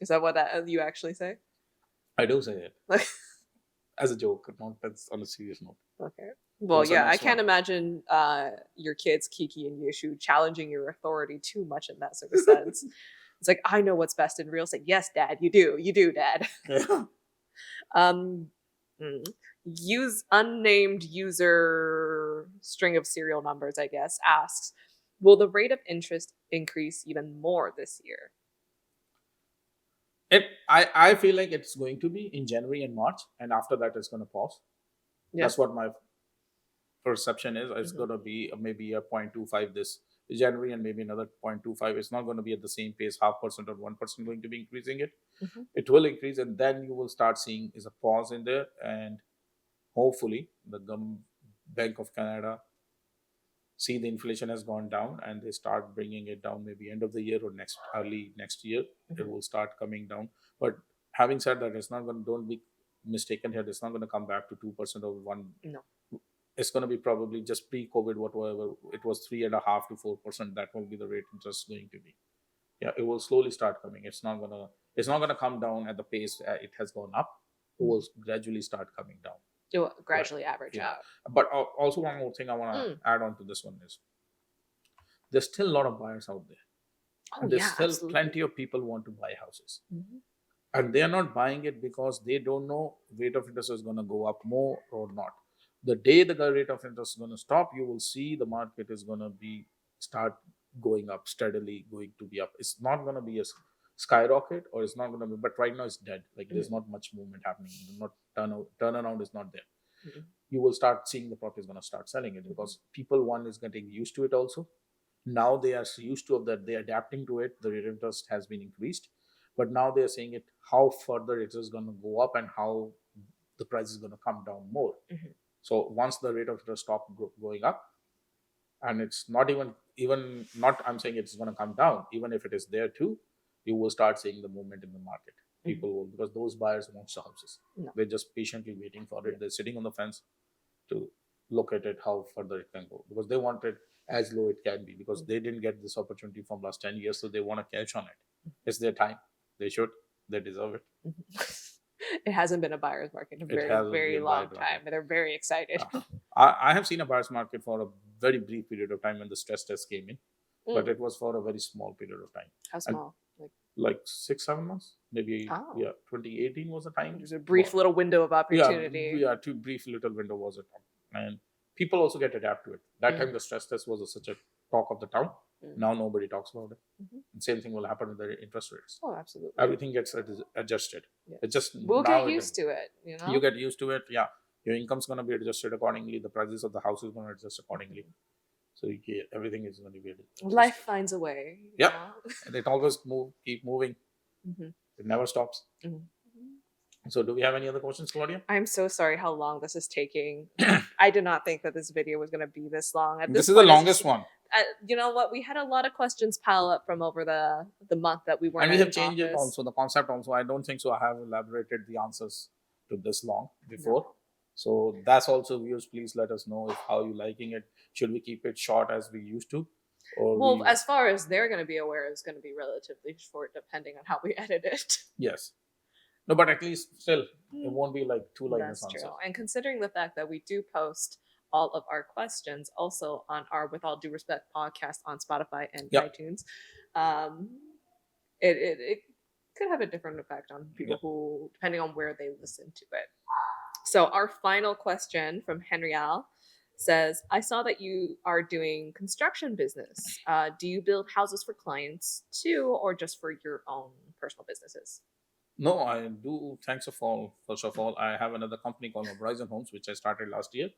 Is that what you actually say? I do say it Okay. as a joke, not that's on a serious note. Okay. Well, What's the yeah, I next can't one? imagine your kids, Kiki and Yeshu, challenging your authority too much in that sort of sense. It's like, I know what's best in real estate. Yes, Dad, you do. You do, Dad. Yeah. Um, use unnamed user string of serial numbers, I guess, asks, will the rate of interest increase even more this year? I feel like it's going to be in January and March, and after that it's going to pause. Yeah. That's what my perception is. It's going to be maybe a 0.25 this January and maybe another 0.25. It's not going to be at the same pace, 0.5% or 1% going to be increasing it. It will increase, and then you will start seeing is a pause in there, and hopefully the Bank of Canada see the inflation has gone down and they start bringing it down maybe end of the year or early next year. It will start coming down. But having said that, it's not going to, don't be mistaken here, it's not going to come back to 2% or 1. No. It's going to be probably just pre-COVID, whatever it was, 3.5% to 4%. That will be the rate interest going to be. Yeah, it will slowly start coming. It's not gonna come down at the pace it has gone up. It will gradually start coming down. It will gradually average Yeah. out. But also one more thing I want to add on to this one is there's still a lot of buyers out there. And there's still absolutely. plenty of people who want to buy houses. And they are not buying it because they don't know rate of interest is going to go up more or not. The day the rate of interest is going to stop, you will see the market is going to be start going up steadily, going to be up. It's not going to be a skyrocket, or it's not going to be, but right now it's dead. Like there's not much movement happening. Not turnaround is not there. You will start seeing the property is going to start selling it because people, one, is getting used to it also. Now they are used to that, they're adapting to it. The rate of interest has been increased, but now they're saying it how further it is going to go up and how the price is going to come down more. So once the rate of interest stop going up, and it's not even not, I'm saying it's going to come down, even if it is there too, you will start seeing the movement in the market. People will, because those buyers want houses. They're just patiently waiting for it. They're sitting on the fence to look at it, how further it can go, because they want it as low it can be, because they didn't get this opportunity from last 10 years, so they want to catch on it. It's their time. They should. They deserve it. It hasn't been a buyer's market in a very, very long time, but they're very excited. I have seen a buyer's market for a very brief period of time when the stress test came in, but it was for a very small period of time. How small? Like 6-7 months, maybe. 2018 was the time. There's a brief little window of opportunity. Yeah, too brief little window was it, and people also get adapted to it. That time the stress test was such a talk of the town. Now nobody talks about it. And same thing will happen with the interest rates. Oh, absolutely. Everything gets adjusted. It just we'll get used to it. You get used to it. Yeah, your income's going to be adjusted accordingly. The prices of the house is going to adjust accordingly. So everything is going to be adjusted. Life finds a way. Yeah, and it always keep moving. It never stops. So do we have any other questions, Claudia? I'm so sorry how long this is taking. I did not think that this video was going to be this long. This is the longest one. You know what? We had a lot of questions pile up from over the month that we weren't. And we have changed it also, the concept also. I don't think so I have elaborated the answers to this long before. No. So that's also, viewers, please let us know how you liking it. Should we keep it short as we used to? Or as far as they're going to be aware, it's going to be relatively short depending on how we edit it. Yes. No, but at least still, it won't be like too long. That's true. And considering the fact that we do post all of our questions also on our With All Due Respect podcast on Spotify and iTunes, it could have a different effect on people who, depending on where they listen to it. So our final question from Henrielle says, I saw that you are doing construction business. Do you build houses for clients too, or just for your own personal businesses? No, I do. Thanks of all. First of all, I have another company called Horizon Homes, which I started last year.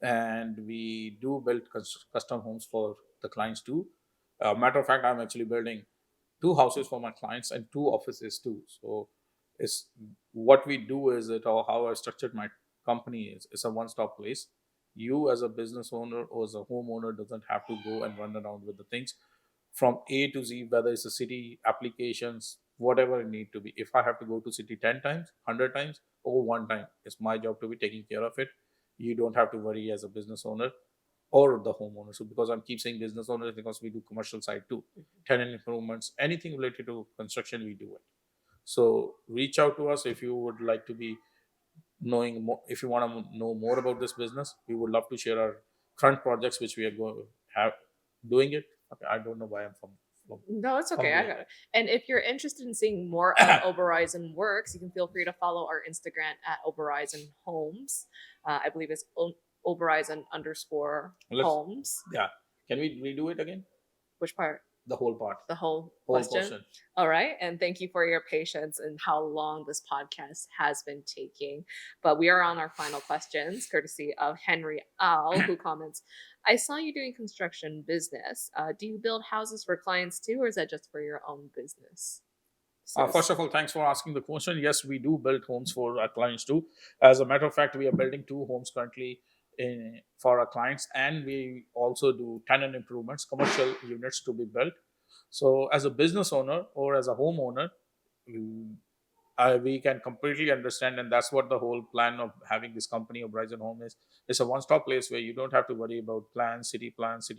And we do build custom homes for the clients too. Matter of fact, I'm actually building 2 houses for my clients and 2 offices too. So it's what we do is that, or how I structured my company is, it's a one-stop place. You as a business owner or as a homeowner doesn't have to go and run around with the things from A to Z, whether it's a city applications, whatever it need to be. If I have to go to city 10 times, 100 times, or one time, it's my job to be taking care of it. You don't have to worry as a business owner or the homeowner. So because I'm keep saying business owners, because we do commercial side too, tenant improvements, anything related to construction, we do it. So reach out to us if you would like to be knowing more. If you want to know more about this business, we would love to share our current projects which we are going to have doing it. Okay, I don't know why I'm from No, it's okay. I Humbly. got it. And if you're interested in seeing more of Oberoi works, you can feel free to follow our Instagram at Oberoi Homes. I believe it's Oberoi _ Let's- homes. Yeah. Can we redo it again? Which part? The whole part. The whole Whole question? portion. All right. And thank you for your patience and how long this podcast has been taking. But we are on our final questions, courtesy of Henry Al, who comments, I saw you doing construction business. Do you build houses for clients too, or is that just for your own business? First of all, thanks for asking the question. Yes, we do build homes for our clients too. As a matter of fact, we are building 2 homes currently for our clients, and we also do tenant improvements, commercial units to be built. So as a business owner or as a homeowner, we can completely understand, and that's what the whole plan of having this company of Horizon Home is. It's a one-stop place where you don't have to worry about plans, city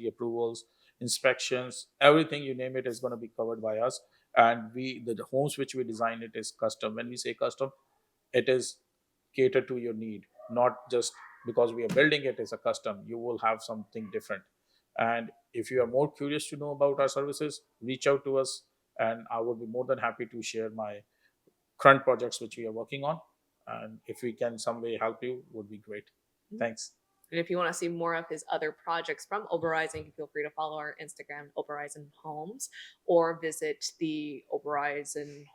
approvals, inspections, everything you name it is going to be covered by us. And the homes which we design, it is custom. When we say custom, it is catered to your need, not just because we are building it as a custom. You will have something different. And if you are more curious to know about our services, reach out to us, and I would be more than happy to share my current projects which we are working on. And if we can some way help you, would be great. Thanks. And if you want to see more of his other projects from Oberoi, you can feel free to follow our Instagram, Oberoi Homes, or visit the Oberoi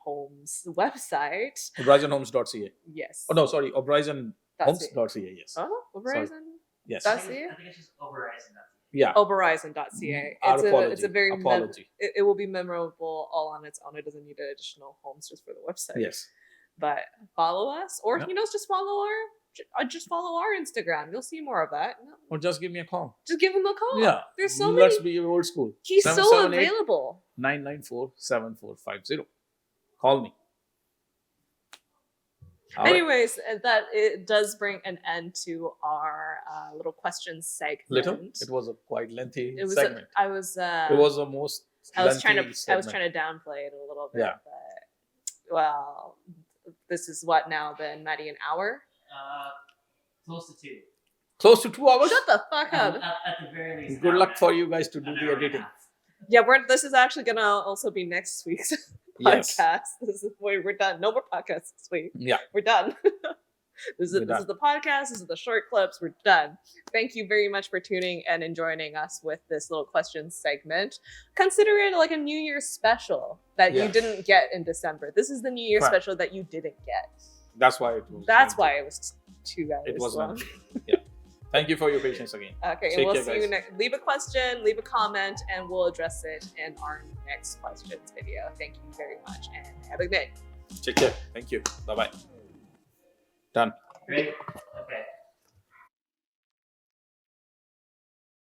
Homes website. Horizonhomes.ca. Yes. Oh, no, sorry. Horizonhomes.ca. Yes. Oh, Oberoi. Yes. Dot I .ca? think it's just Oberoi. Yeah. Oberoi.ca. Our apology. It's a very apology. it will be memorable all on its own. It doesn't need additional homes just for the website. Yes. But follow us, or Yep. just follow our Instagram. You'll see more of that. No, Or just give me a call. just give him a call. Yeah. There's so Let's many. be old school. He's so 778 available. 994-7450. Call me. All right. Anyways, that it does bring an end to our little question segment. Little. It was a quite lengthy It was. segment. I was. It was the most. I was trying to. lengthy I was segment. trying to downplay it a little bit. Yeah. But, well, this is what now? Been Maddie an hour? Close to 2. Close to 2 hours. Shut the fuck up. At the very least. Good luck for you guys to do An the hour and a editing. half. Yeah, this is actually gonna also be next week's Yes. podcast. This is we're done. No more podcasts this week. Yeah. We're done. This We're is done. the podcast. This is the short clips. We're done. Thank you very much for tuning and joining us with this little question segment. Consider it like a New Year's special that you Yes. didn't get in December. This is the New Year's Right. special that you didn't get. That's why it was. That's why it was 2 hours It was long. lengthy. Yeah. Thank you for your patience again. Okay, Take and we'll care, see you guys. next. Leave a question, leave a comment, and we'll address it in our next questions video. Thank you very much, and have a good day. Take care. Thank you. Bye bye. Done. Great. Okay.